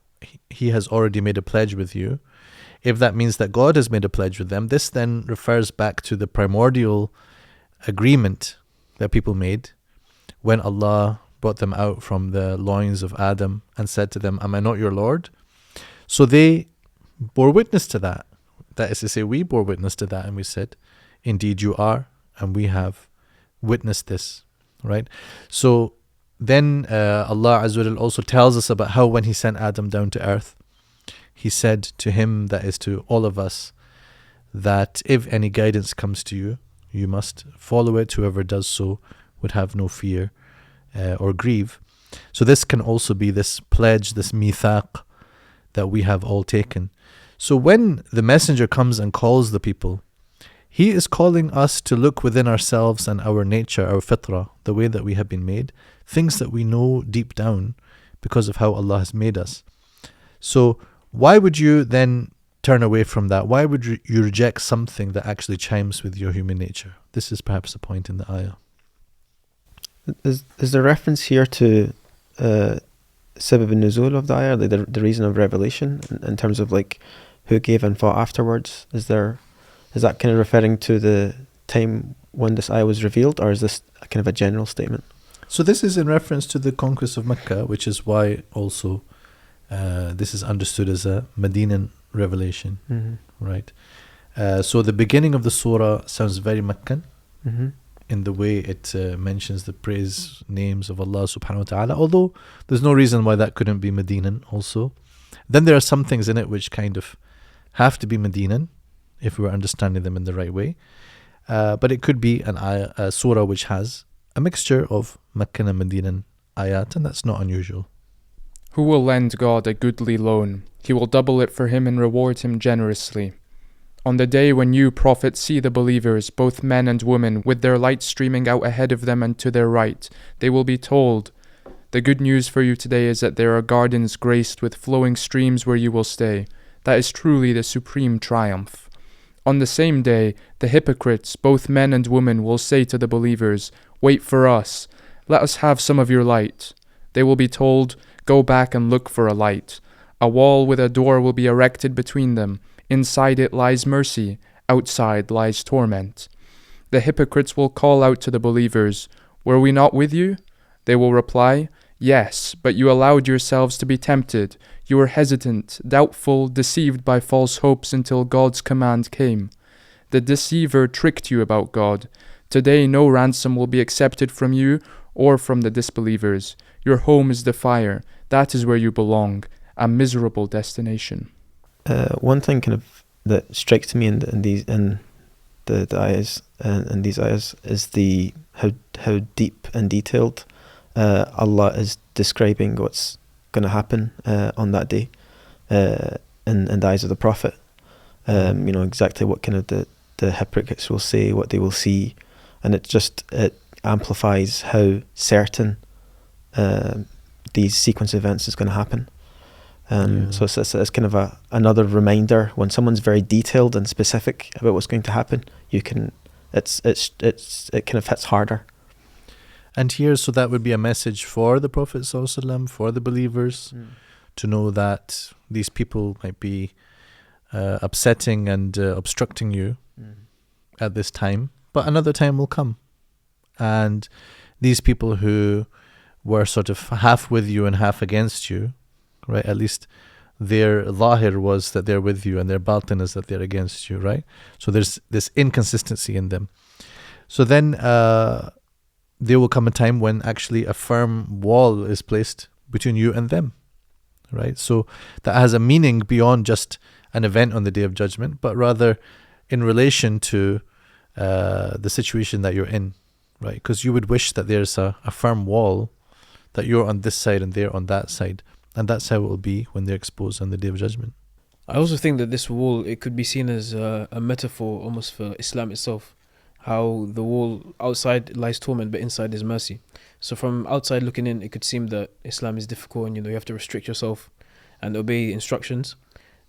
He has already made a pledge with you, if that means that God has made a pledge with them, this then refers back to the primordial agreement that people made when Allah brought them out from the loins of Adam and said to them, am I not your Lord? So they bore witness to that. That is to say, we bore witness to that and we said, indeed you are, and we have witnessed this, right? So then Allah Azza wa Jal also tells us about how when He sent Adam down to earth, He said to him, that is to all of us, that if any guidance comes to you, you must follow it. Whoever does so would have no fear or grieve. So this can also be this pledge, this mithaq that we have all taken. So when the messenger comes and calls the people, he is calling us to look within ourselves and our nature, our fitrah, the way that we have been made, things that we know deep down because of how Allah has made us. So why would you then turn away from that? Why would you reject something that actually chimes with your human nature? This is perhaps the point in the ayah. Is there reference here to sabab al-nuzul of the ayah, like the reason of revelation, in terms of like who gave and fought afterwards? Is that kind of referring to the time when this ayah was revealed, or is this a kind of a general statement? So this is in reference to the conquest of Mecca, which is why also this is understood as a Medinan revelation, right? So the beginning of the surah sounds very Meccan in the way it mentions the praise names of Allah subhanahu wa ta'ala, although there's no reason why that couldn't be Medinan also. Then there are some things in it which kind of have to be Medinan if we're understanding them in the right way. But it could be a surah which has a mixture of Meccan and Medinan ayat, and that's not unusual. Who will lend God a goodly loan? He will double it for him and reward him generously. On the day when you, Prophet, see the believers, both men and women, with their light streaming out ahead of them and to their right, they will be told, "The good news for you today is that there are gardens graced with flowing streams where you will stay. That is truly the supreme triumph." On the same day, the hypocrites, both men and women, will say to the believers, "Wait for us. Let us have some of your light." They will be told, "Go back and look for a light. A wall with a door will be erected between them. Inside it lies mercy, outside lies torment." The hypocrites will call out to the believers, "Were we not with you?" They will reply, "Yes, but you allowed yourselves to be tempted. You were hesitant, doubtful, deceived by false hopes until God's command came. The deceiver tricked you about God. Today no ransom will be accepted from you or from the disbelievers. Your home is the fire. That is where you belong, a miserable destination." One thing kind of that strikes me in the ayahs and these ayahs is the how deep and detailed Allah is describing what's going to happen on that day in the eyes of the Prophet. Exactly what kind of the hypocrites will say, what they will see, and it amplifies how certain these sequence events is going to happen. So it's kind of another reminder when someone's very detailed and specific about what's going to happen. It kind of hits harder. And here, so that would be a message for the Prophet ﷺ, for the believers, to know that these people might be upsetting and obstructing you at this time, but another time will come. And these people who were sort of half with you and half against you, right? At least their zahir was that they're with you and their batin is that they're against you, right? So there's this inconsistency in them. So then there will come a time when actually a firm wall is placed between you and them, right? So that has a meaning beyond just an event on the Day of Judgment, but rather in relation to the situation that you're in, right? Because you would wish that there's a firm wall, that you're on this side and they're on that side. And that's how it will be when they're exposed on the Day of Judgment. I also think that this wall, it could be seen as a metaphor almost for Islam itself. How the wall outside lies torment, but inside is mercy. So from outside looking in, it could seem that Islam is difficult and you have to restrict yourself and obey instructions.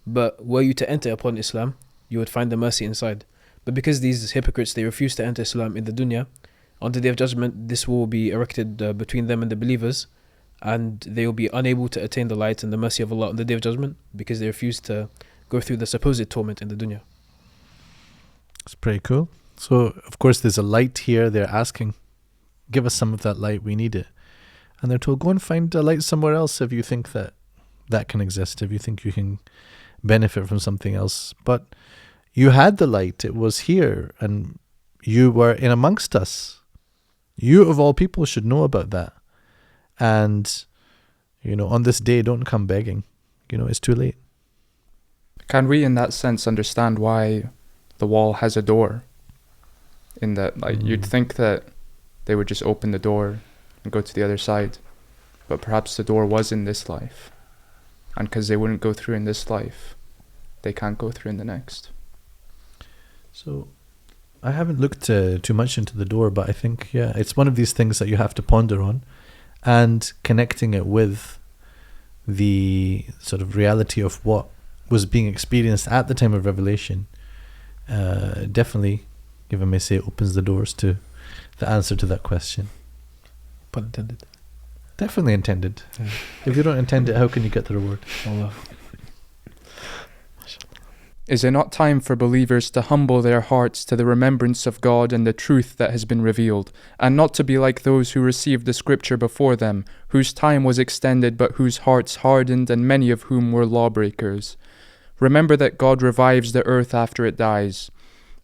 But were you to enter upon Islam, you would find the mercy inside. But because these hypocrites, they refuse to enter Islam in the dunya, on the Day of Judgment, this wall will be erected between them and the believers, and they will be unable to attain the light and the mercy of Allah on the Day of Judgment because they refuse to go through the supposed torment in the dunya. It's pretty cool. So, of course, there's a light here. They're asking, give us some of that light. We need it. And they're told, go and find a light somewhere else if you think that that can exist, if you think you can benefit from something else. But you had the light. It was here. And you were in amongst us. You, of all people, should know about that. And, on this day, don't come begging. It's too late. Can we, in that sense, understand why the wall has a door? In that, you'd think that they would just open the door and go to the other side. But perhaps the door was in this life. And because they wouldn't go through in this life, they can't go through in the next. So, I haven't looked too much into the door, but I think, it's one of these things that you have to ponder on, and connecting it with the sort of reality of what was being experienced at the time of revelation, definitely, if I may say, opens the doors to the answer to that question. Pun intended. Definitely intended. Yeah. If you don't intend it, how can you get the reward? Allah. Is it not time for believers to humble their hearts to the remembrance of God and the truth that has been revealed, and not to be like those who received the scripture before them, whose time was extended but whose hearts hardened, and many of whom were lawbreakers? Remember that God revives the earth after it dies.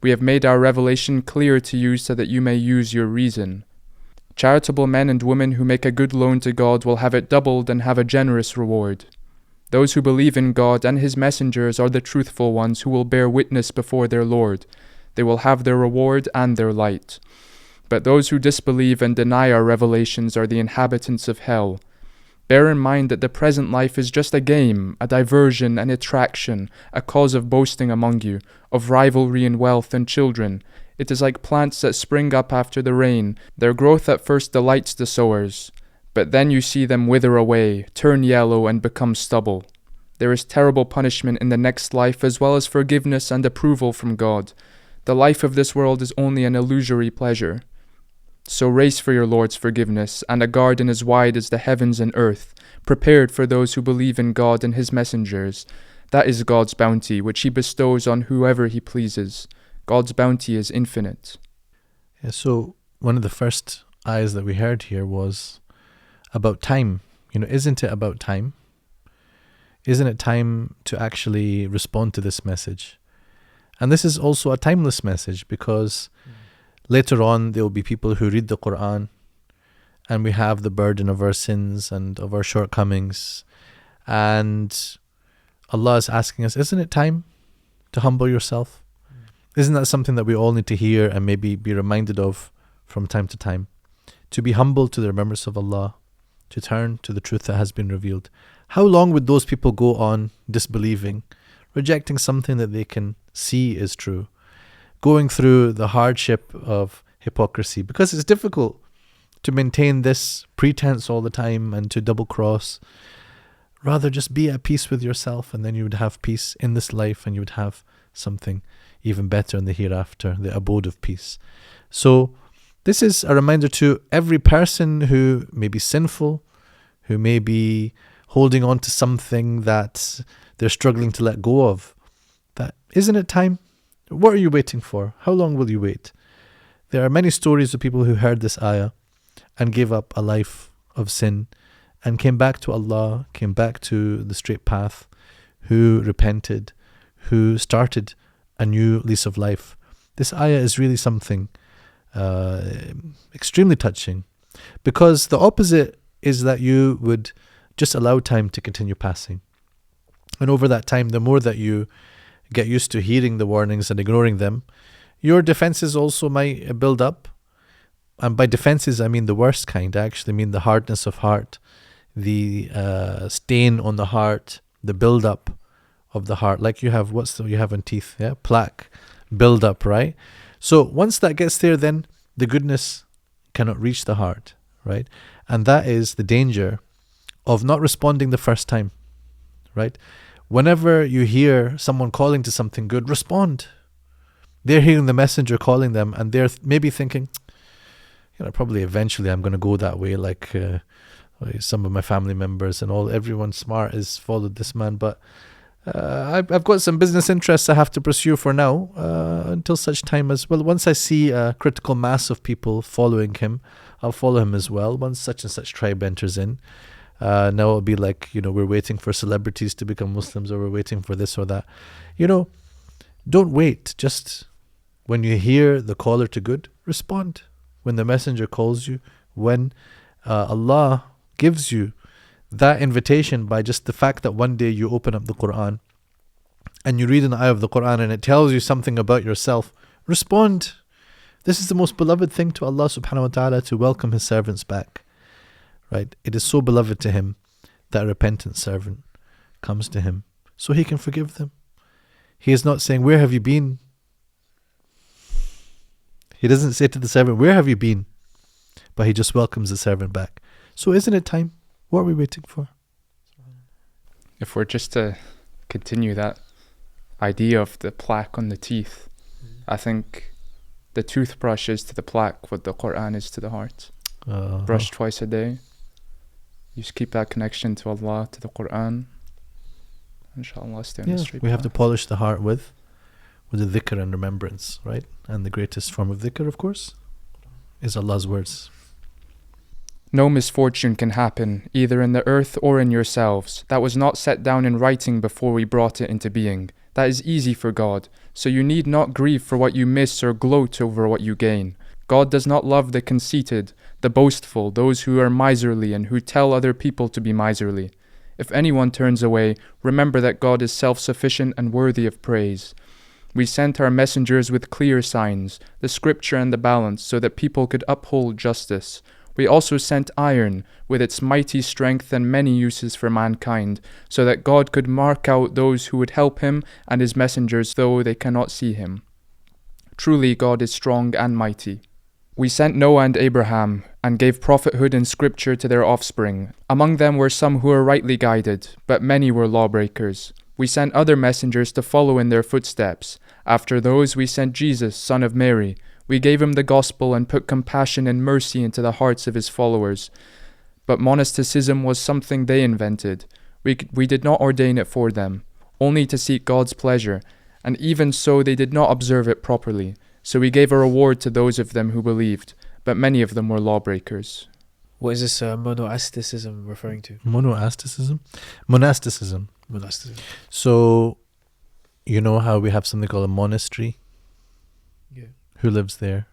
We have made our revelation clear to you so that you may use your reason. Charitable men and women who make a good loan to God will have it doubled and have a generous reward. Those who believe in God and His messengers are the truthful ones who will bear witness before their Lord. They will have their reward and their light. But those who disbelieve and deny our revelations are the inhabitants of hell. Bear in mind that the present life is just a game, a diversion, an attraction, a cause of boasting among you, of rivalry in wealth and children. It is like plants that spring up after the rain. Their growth at first delights the sowers, but then you see them wither away, turn yellow, and become stubble. There is terrible punishment in the next life, as well as forgiveness and approval from God. The life of this world is only an illusory pleasure. So race for your Lord's forgiveness, and a garden as wide as the heavens and earth, prepared for those who believe in God and His messengers. That is God's bounty, which He bestows on whoever He pleases. God's bounty is infinite. Yeah, so one of the first ayahs that we heard here was about time. Isn't it about time? Isn't it time to actually respond to this message? And this is also a timeless message, because later on there will be people who read the Quran, and we have the burden of our sins and of our shortcomings, and Allah is asking us, isn't it time to humble yourself? Isn't that something that we all need to hear and maybe be reminded of from time to time? To be humble to the remembrance of Allah, to turn to the truth that has been revealed. How long would those people go on disbelieving, rejecting something that they can see is true, going through the hardship of hypocrisy? Because it's difficult to maintain this pretense all the time and to double cross. Rather, just be at peace with yourself, and then you would have peace in this life, and you would have something even better in the hereafter, the abode of peace. So this is a reminder to every person who may be sinful, who may be holding on to something that they're struggling to let go of, that isn't it time? What are you waiting for? How long will you wait? There are many stories of people who heard this ayah and gave up a life of sin and came back to Allah, came back to the straight path, who repented, who started a new lease of life. This ayah is really something extremely touching, because the opposite is that you would just allow time to continue passing. And over that time, the more that you get used to hearing the warnings and ignoring them, your defenses also might build up. And by defenses, I mean the worst kind. I actually mean the hardness of heart, the stain on the heart, the build-up of the heart. Like you have, you have in teeth? Yeah, plaque, build-up, right? So once that gets there, then the goodness cannot reach the heart, right? And that is the danger of not responding the first time, right? Whenever you hear someone calling to something good, respond. They're hearing the messenger calling them, and they're maybe thinking, probably eventually I'm going to go that way, like some of my family members and all. Everyone smart has followed this man, but I've got some business interests I have to pursue for now, until such time as, well, once I see a critical mass of people following him, I'll follow him as well. Once such and such tribe enters in, now it'll be like, we're waiting for celebrities to become Muslims, or we're waiting for this or that. Don't wait. Just when you hear the caller to good, respond. When the messenger calls you, when Allah gives you that invitation by just the fact that one day you open up the Quran and you read an ayah of the Quran and it tells you something about yourself, respond. This is the most beloved thing to Allah subhanahu wa ta'ala, to welcome His servants back. Right? It is so beloved to Him that a repentant servant comes to Him so He can forgive them. He is not saying, where have you been? He doesn't say to the servant, where have you been? But He just welcomes the servant back. So isn't it time? What are we waiting for? If we're just to continue that idea of the plaque on the teeth, I think the toothbrush is to the plaque what the Quran is to the heart. Brush twice a day. You just keep that connection to Allah, to the Quran. Inshallah, stay on the straight we have to path. polish the heart with the dhikr and remembrance, right? And the greatest form of dhikr, of course, is Allah's words. No misfortune can happen, either in the earth or in yourselves, that was not set down in writing before we brought it into being. That is easy for God, so you need not grieve for what you miss or gloat over what you gain. God does not love the conceited, the boastful, those who are miserly and who tell other people to be miserly. If anyone turns away, remember that God is self-sufficient and worthy of praise. We sent our messengers with clear signs, the scripture and the balance, so that people could uphold justice. We also sent iron, with its mighty strength and many uses for mankind, so that God could mark out those who would help Him and His messengers, though they cannot see Him. Truly God is strong and mighty. We sent Noah and Abraham, and gave prophethood and scripture to their offspring. Among them were some who were rightly guided, but many were lawbreakers. We sent other messengers to follow in their footsteps. After those we sent Jesus, son of Mary. We gave Him the gospel and put compassion and mercy into the hearts of His followers. But monasticism was something they invented. We did not ordain it for them, only to seek God's pleasure, and even so they did not observe it properly. So we gave a reward to those of them who believed, but many of them were lawbreakers. What is this monasticism referring to? Monasticism. Monasticism. So, you know how we have something called a monastery? Yeah. Who lives there?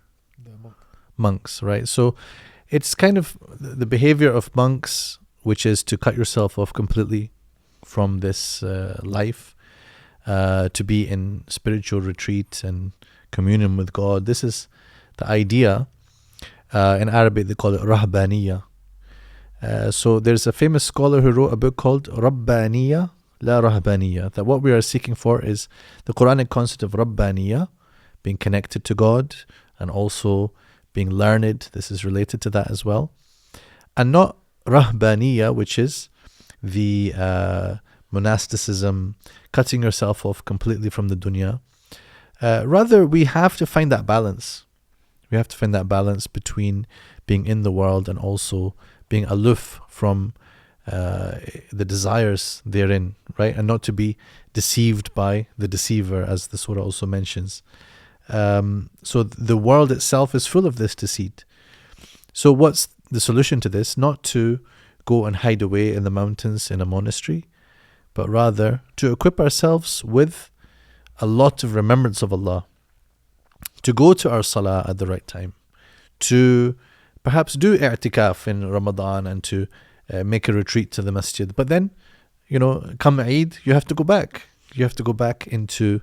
The monk. Monks, right? So it's kind of the behavior of monks, which is to cut yourself off completely from this life, to be in spiritual retreat and communion with God. This is the idea. In Arabic, they call it rahbaniyya. So there's a famous scholar who wrote a book called Rabbaniyya La Rahbaniyya, that what we are seeking for is the Quranic concept of Rabbaniyya, being connected to God and also being learned. This is related to that as well. And not Rahbaniyya, which is the monasticism, cutting yourself off completely from the dunya. Rather, we have to find that balance. We have to find that balance between being in the world and also being aloof from the desires therein, right? And not to be deceived by the deceiver, as the surah also mentions. So the world itself is full of this deceit. So what's the solution to this? Not to go and hide away in the mountains in a monastery, but rather to equip ourselves with a lot of remembrance of Allah, to go to our salah at the right time, to perhaps do i'tikaf in Ramadan and to make a retreat to the masjid. But then, come Eid, you have to go back. You have to go back into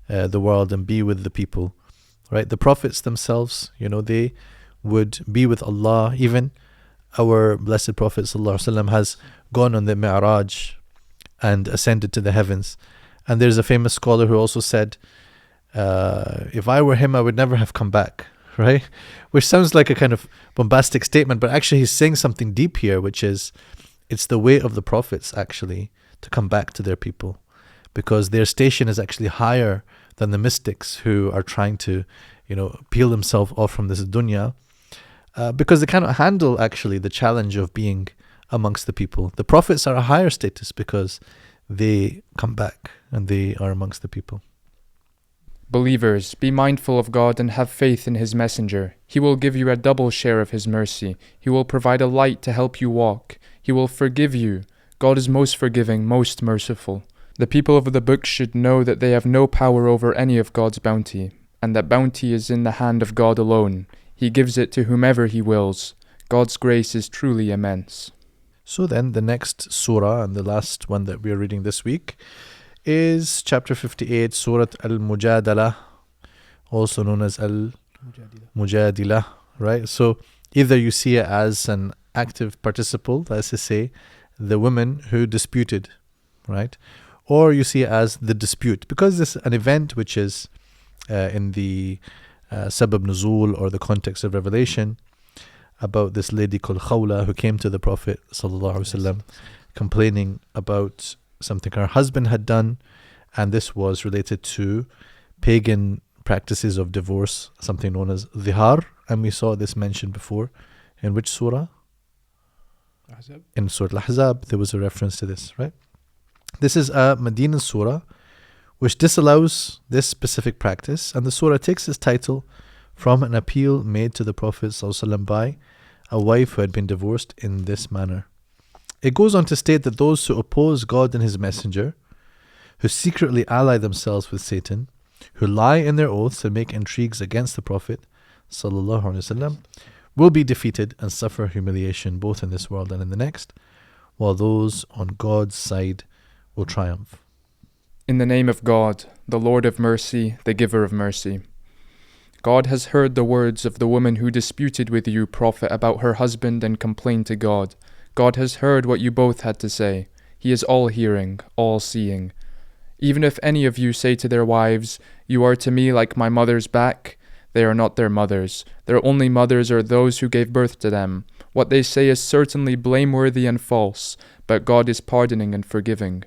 the world and be with the people, right? The prophets themselves, they would be with Allah. Even our blessed Prophet ﷺ has gone on the Mi'raj and ascended to the heavens. And there's a famous scholar who also said, if I were him, I would never have come back, right? Which sounds like a kind of bombastic statement, but actually he's saying something deep here, which is it's the way of the prophets actually to come back to their people, because their station is actually higher than the mystics who are trying to, peel themselves off from this dunya, because they cannot handle actually the challenge of being amongst the people. The prophets are a higher status because they come back and they are amongst the people. Believers, be mindful of God and have faith in His messenger. He will give you a double share of His mercy. He will provide a light to help you walk. He will forgive you. God is most forgiving, most merciful. The people of the book should know that they have no power over any of God's bounty, and that bounty is in the hand of God alone. He gives it to whomever He wills. God's grace is truly immense. So then the next surah and the last one that we are reading this week is chapter 58, Surah Al-Mujadalah, also known as Al-Mujadila, right? So either you see it as an active participle, that's to say, the women who disputed, right? Or you see it as the dispute, because this is an event which is in the Sabab Nuzul, or the context of revelation, about this lady called Khawla who came to the Prophet ﷺ complaining about something her husband had done, and this was related to pagan practices of divorce, something known as dhihar, and we saw this mentioned before. In which surah? Ahzab. In Surah Al-Ahzab, there was a reference to this, right? This is a Medinan surah which disallows this specific practice, and the surah takes its title from an appeal made to the Prophet ﷺ by a wife who had been divorced in this manner. It goes on to state that those who oppose God and His Messenger, who secretly ally themselves with Satan, who lie in their oaths and make intrigues against the Prophet ﷺ, will be defeated and suffer humiliation both in this world and in the next, while those on God's side will triumph. In the name of God, the Lord of mercy, the giver of mercy. God has heard the words of the woman who disputed with you, Prophet, about her husband and complained to God. God has heard what you both had to say. He is all-hearing, all-seeing. Even if any of you say to their wives, "You are to me like my mother's back," they are not their mothers. Their only mothers are those who gave birth to them. What they say is certainly blameworthy and false, but God is pardoning and forgiving.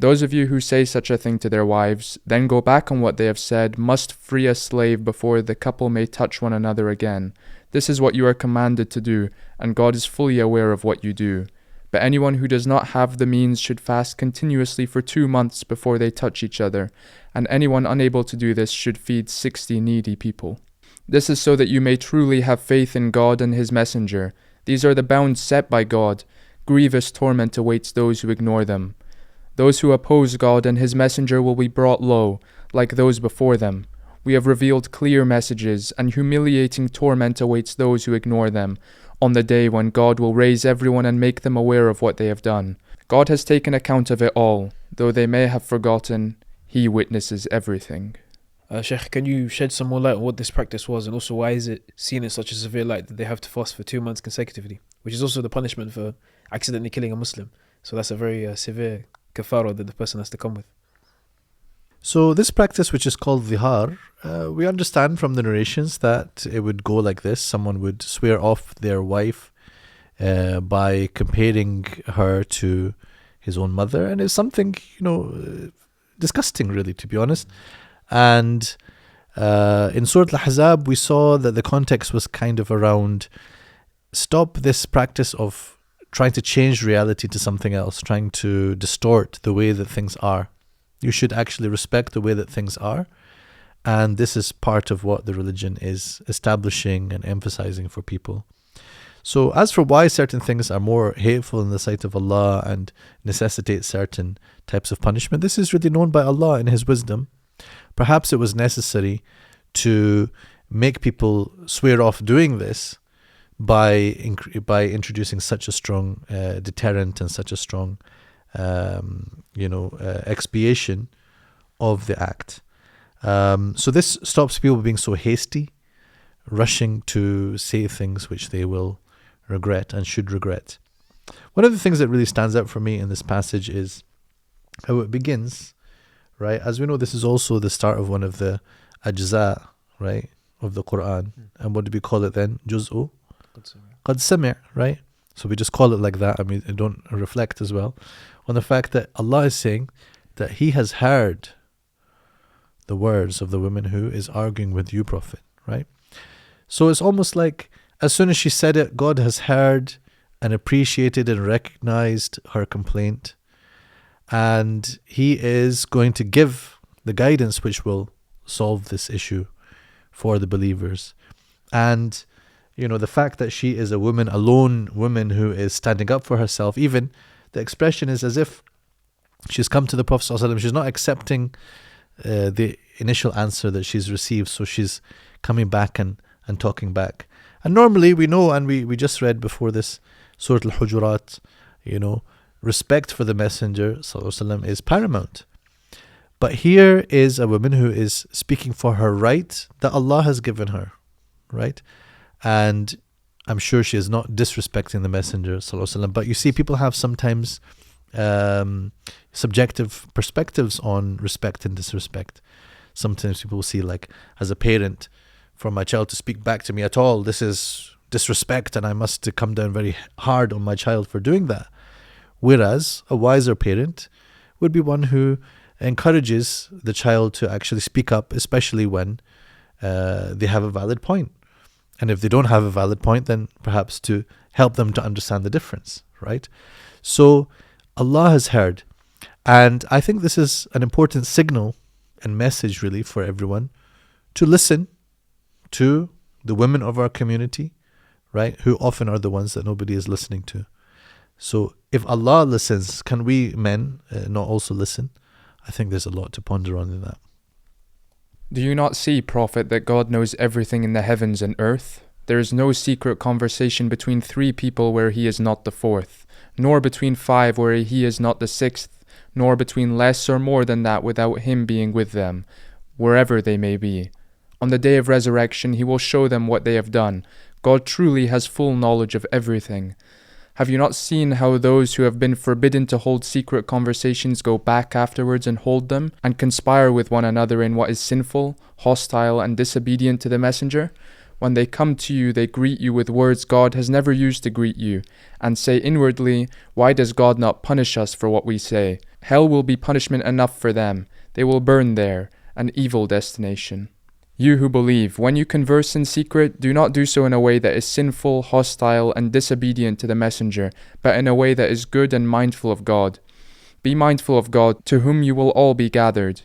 Those of you who say such a thing to their wives, then go back on what they have said, must free a slave before the couple may touch one another again. This is what you are commanded to do, and God is fully aware of what you do. But anyone who does not have the means should fast continuously for 2 months before they touch each other, and anyone unable to do this should feed 60 needy people. This is so that you may truly have faith in God and His Messenger. These are the bounds set by God. Grievous torment awaits those who ignore them. Those who oppose God and His Messenger will be brought low, like those before them. We have revealed clear messages, and humiliating torment awaits those who ignore them, on the day when God will raise everyone and make them aware of what they have done. God has taken account of it all. Though they may have forgotten, He witnesses everything. Sheikh, can you shed some more light on what this practice was, and also why is it seen in such a severe light that they have to fast for 2 months consecutively, which is also the punishment for accidentally killing a Muslim? So that's a very severe kafara that the person has to come with. So this practice, which is called dhihar, we understand from the narrations that it would go like this. Someone would swear off their wife by comparing her to his own mother, and it's something, disgusting, really, to be honest. And in Surah Al-Ahzab, we saw that the context was kind of around stop this practice of trying to change reality to something else, trying to distort the way that things are. You should actually respect the way that things are. And this is part of what the religion is establishing and emphasizing for people. So as for why certain things are more hateful in the sight of Allah and necessitate certain types of punishment, this is really known by Allah in His wisdom. Perhaps it was necessary to make people swear off doing this by introducing such a strong deterrent and such a strong expiation of the act. So this stops people being so hasty, rushing to say things which they will regret and should regret. One of the things that really stands out for me in this passage is how it begins, right? As we know, this is also the start of one of the ajza, right, of the Quran. And what do we call it then? Juz'u Qad Sami', right? So we just call it like that. I mean, I don't reflect as well on the fact that Allah is saying that He has heard the words of the woman who is arguing with you, Prophet, right? So it's almost like as soon as she said it, God has heard and appreciated and recognized her complaint, and He is going to give the guidance which will solve this issue for the believers. And the fact that she is a woman, a lone woman who is standing up for herself, even the expression is as if she's come to the Prophet ﷺ, she's not accepting the initial answer that she's received, so she's coming back and talking back. And normally we know, and we just read before this Surah Al-Hujurat, respect for the Messenger ﷺ is paramount. But here is a woman who is speaking for her right that Allah has given her, right? And I'm sure she is not disrespecting the Messenger ﷺ. But you see, people have sometimes subjective perspectives on respect and disrespect. Sometimes people see, like, as a parent, for my child to speak back to me at all, this is disrespect and I must come down very hard on my child for doing that. Whereas a wiser parent would be one who encourages the child to actually speak up, especially when they have a valid point. And if they don't have a valid point, then perhaps to help them to understand the difference, right? So Allah has heard. And I think this is an important signal and message really for everyone to listen to the women of our community, right? Who often are the ones that nobody is listening to. So if Allah listens, can we men not also listen? I think there's a lot to ponder on in that. Do you not see, Prophet, that God knows everything in the heavens and earth? There is no secret conversation between 3 people where he is not the 4th, nor between 5 where he is not the 6th, nor between less or more than that without him being with them, wherever they may be. On the day of resurrection he will show them what they have done. God truly has full knowledge of everything. Have you not seen how those who have been forbidden to hold secret conversations go back afterwards and hold them, and conspire with one another in what is sinful, hostile, and disobedient to the Messenger? When they come to you, they greet you with words God has never used to greet you, and say inwardly, why does God not punish us for what we say? Hell will be punishment enough for them. They will burn there, an evil destination. You who believe, when you converse in secret, do not do so in a way that is sinful, hostile, and disobedient to the Messenger, but in a way that is good and mindful of God. Be mindful of God, to whom you will all be gathered.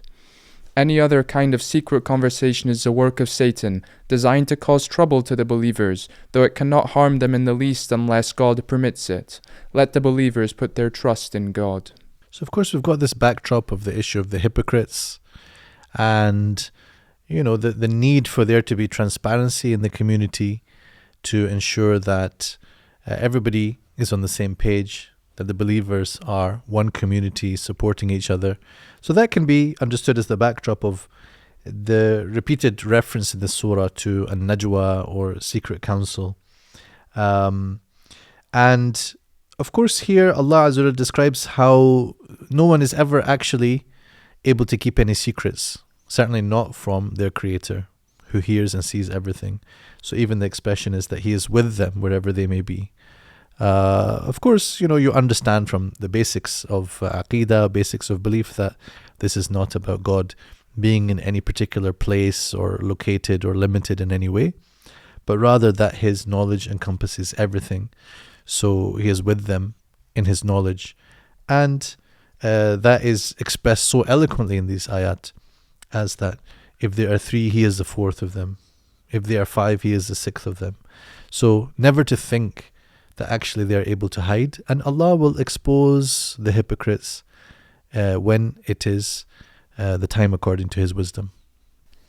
Any other kind of secret conversation is the work of Satan, designed to cause trouble to the believers, though it cannot harm them in the least unless God permits it. Let the believers put their trust in God. So of course we've got this backdrop of the issue of the hypocrites and the need for there to be transparency in the community to ensure that everybody is on the same page, that the believers are one community supporting each other. So that can be understood as the backdrop of the repeated reference in the surah to An-Najwa or secret council. And of course here Allah Azza wa Jalla describes how no one is ever actually able to keep any secrets. Certainly not from their Creator, who hears and sees everything. So even the expression is that He is with them wherever they may be. Of course, you understand from the basics of Aqidah, basics of belief, that this is not about God being in any particular place or located or limited in any way, but rather that His knowledge encompasses everything. So He is with them in His knowledge. And that is expressed so eloquently in these ayat, as that if there are 3, He is the 4th of them. If there are 5, He is the 6th of them. So never to think that actually they are able to hide. And Allah will expose the hypocrites when it is the time according to His wisdom.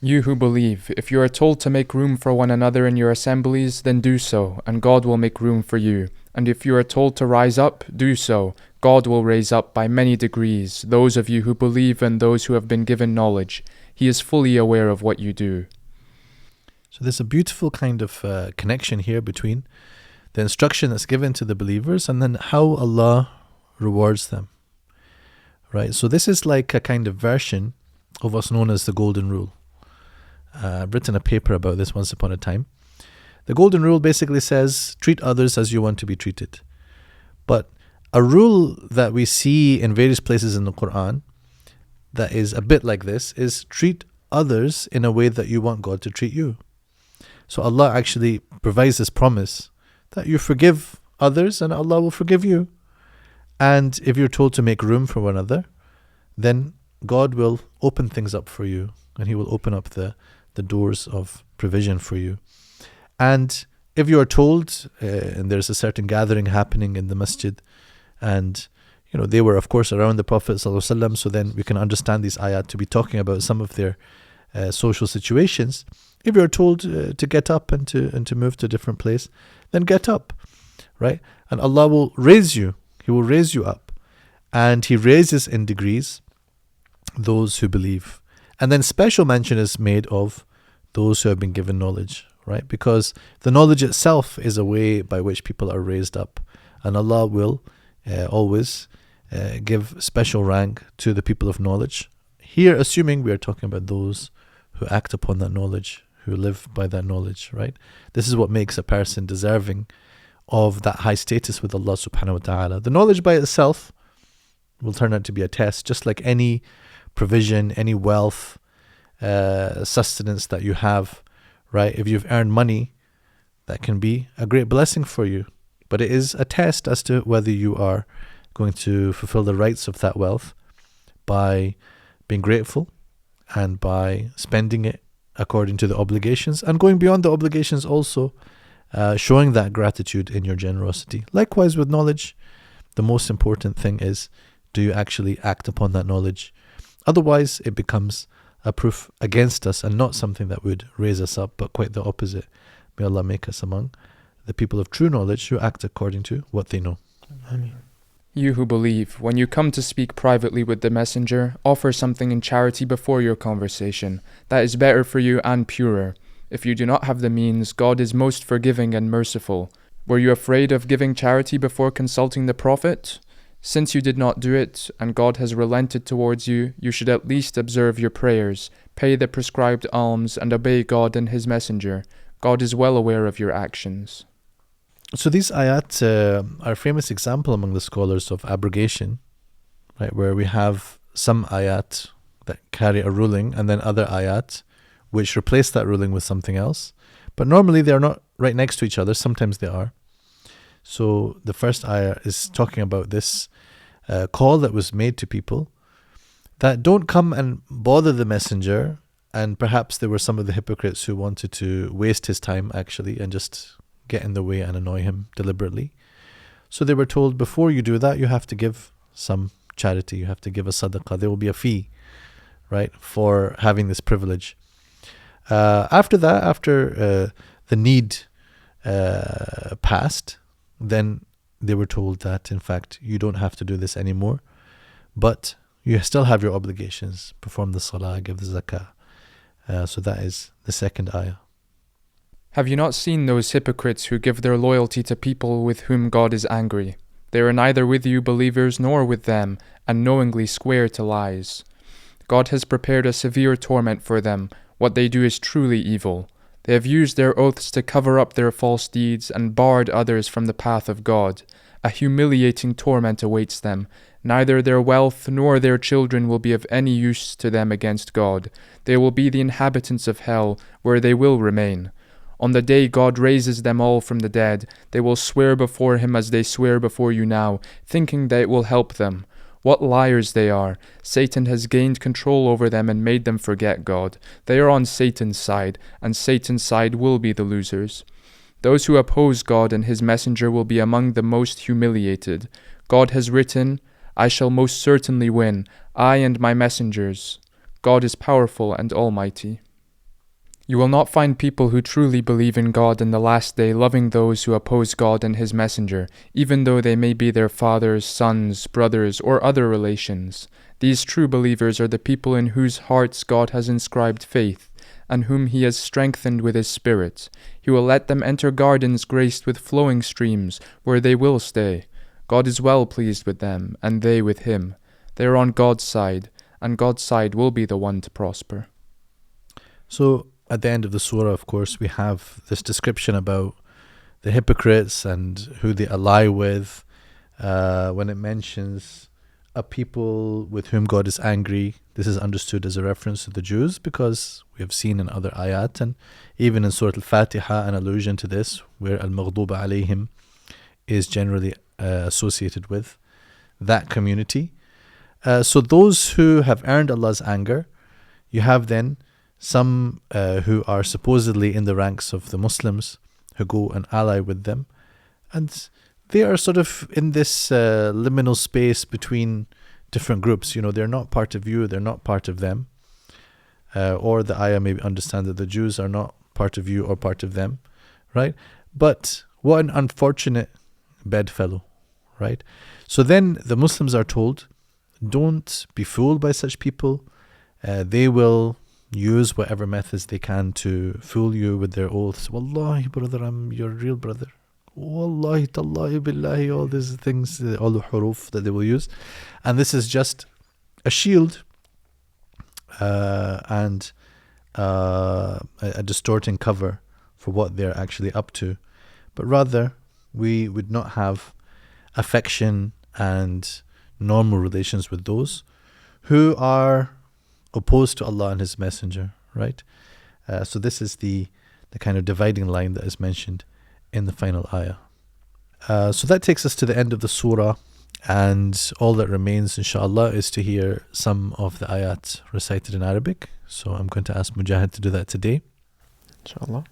You who believe, if you are told to make room for one another in your assemblies, then do so, and God will make room for you. And if you are told to rise up, do so. God will raise up by many degrees those of you who believe and those who have been given knowledge. He is fully aware of what you do. So there's a beautiful kind of connection here between the instruction that's given to the believers and then how Allah rewards them. Right? So this is like a kind of version of what's known as the Golden Rule. I've written a paper about this once upon a time. The Golden Rule basically says, treat others as you want to be treated. But a rule that we see in various places in the Quran that is a bit like this is treat others in a way that you want God to treat you. So Allah actually provides this promise that you forgive others and Allah will forgive you. And if you're told to make room for one another, then God will open things up for you and He will open up the doors of provision for you. And if you are told, and there's a certain gathering happening in the masjid, and they were of course around the Prophet ﷺ, so then we can understand these ayat to be talking about some of their social situations. If you're told to get up and to move to a different place, then get up, right? And Allah will raise you. He will raise you up. And He raises in degrees those who believe. And then special mention is made of those who have been given knowledge, right? Because the knowledge itself is a way by which people are raised up. And Allah will always give special rank to the people of knowledge. Here, assuming we are talking about those who act upon that knowledge, who live by that knowledge, right? This is what makes a person deserving of that high status with Allah subhanahu wa ta'ala. The knowledge by itself will turn out to be a test, just like any provision, any wealth, sustenance that you have, right? If you've earned money, that can be a great blessing for you. But it is a test as to whether you are going to fulfill the rights of that wealth by being grateful and by spending it according to the obligations, and going beyond the obligations also, showing that gratitude in your generosity. Likewise with knowledge, the most important thing is, do you actually act upon that knowledge? Otherwise, it becomes a proof against us and not something that would raise us up, but quite the opposite. May Allah make us among the people of true knowledge who act according to what they know. Ameen. You who believe, when you come to speak privately with the messenger, offer something in charity before your conversation. That is better for you and purer. If you do not have the means, God is most forgiving and merciful. Were you afraid of giving charity before consulting the Prophet? Since you did not do it, and God has relented towards you, you should at least observe your prayers, pay the prescribed alms, and obey God and His Messenger. God is well aware of your actions. So these ayat are a famous example among the scholars of abrogation, right? Where we have some ayat that carry a ruling and then other ayat which replace that ruling with something else. But normally they are not right next to each other. Sometimes they are. So the first ayah is talking about this call that was made to people that don't come and bother the messenger. And perhaps there were some of the hypocrites who wanted to waste his time actually and just get in the way and annoy him deliberately. So they were told, before you do that, you have to give some charity. You have to give a sadaqah. There will be a fee, right, for having this privilege. After that, after the need passed, then they were told that, in fact, you don't have to do this anymore, but you still have your obligations. Perform the salah, give the zakah. So that is the second ayah. Have you not seen those hypocrites who give their loyalty to people with whom God is angry? They are neither with you believers nor with them, and knowingly swear to lies. God has prepared a severe torment for them. What they do is truly evil. They have used their oaths to cover up their false deeds and barred others from the path of God. A humiliating torment awaits them. Neither their wealth nor their children will be of any use to them against God. They will be the inhabitants of hell, where they will remain. On the day God raises them all from the dead, they will swear before Him as they swear before you now, thinking that it will help them. What liars they are! Satan has gained control over them and made them forget God. They are on Satan's side, and Satan's side will be the losers. Those who oppose God and His Messenger will be among the most humiliated. God has written, I shall most certainly win, I and my messengers. God is powerful and almighty. You will not find people who truly believe in God in the last day loving those who oppose God and His Messenger, even though they may be their fathers, sons, brothers, or other relations. These true believers are the people in whose hearts God has inscribed faith, and whom He has strengthened with His Spirit. He will let them enter gardens graced with flowing streams, where they will stay. God is well pleased with them, and they with Him. They are on God's side, and God's side will be the one to prosper. So at the end of the surah, of course, we have this description about the hypocrites and who they ally with. When it mentions a people with whom God is angry, this is understood as a reference to the Jews, because we have seen in other ayat and even in Surah Al-Fatiha an allusion to this, where al-Maghdub alayhim is generally associated with that community. So those who have earned Allah's anger, you have then some who are supposedly in the ranks of the Muslims who go and ally with them, and they are sort of in this liminal space between different groups. You know, they're not part of you, they're not part of them. Or the ayah maybe understand that the Jews are not part of you or part of them, right? But what an unfortunate bedfellow, right? So then the Muslims are told, don't be fooled by such people. They will use whatever methods they can to fool you with their oaths. Wallahi, brother, I'm your real brother. Wallahi, tallahi, billahi, all these things, all the huruf that they will use. And this is just a shield and a distorting cover for what they're actually up to. But rather, we would not have affection and normal relations with those who are opposed to Allah and His Messenger, right? So this is the kind of dividing line that is mentioned in the final ayah. So that takes us to the end of the surah, and all that remains, inshallah, is to hear some of the ayat recited in Arabic. So I'm going to ask Mujahid to do that today. Inshallah.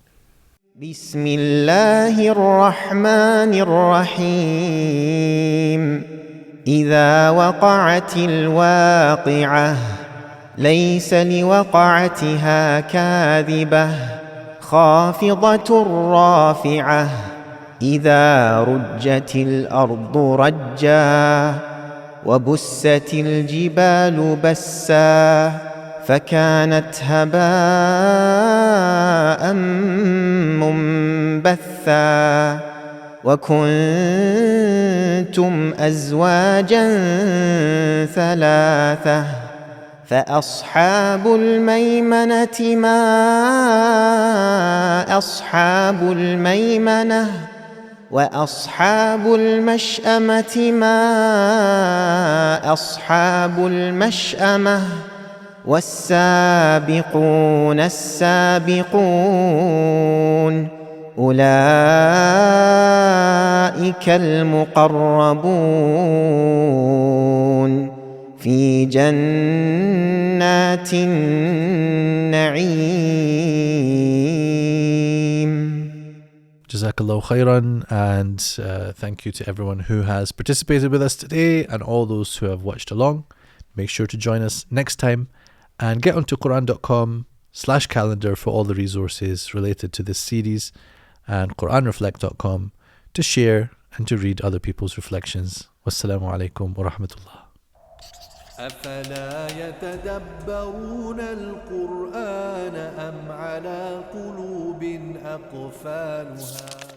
بسم الله الرحمن الرحيم إذا وقعت الواقعة ليس لوقعتها كاذبة خافضة رافعة إذا رجت الأرض رجا وبست الجبال بسا فكانت هباء منبثا وكنتم أزواجا ثلاثة فأصحاب الميمنة ما أصحاب الميمنة وأصحاب المشأمة ما أصحاب المشأمة والسابقون السابقون أولئك المقربون في جنات النعيم. Jazakallahu khairan, and thank you to everyone who has participated with us today and all those who have watched along. Make sure to join us next time and get onto Quran.com/calendar for all the resources related to this series, and QuranReflect.com to share and to read other people's reflections. Wassalamu alaikum wa rahmatullah. أفلا يتدبرون القرآن أم على قلوب أقفالها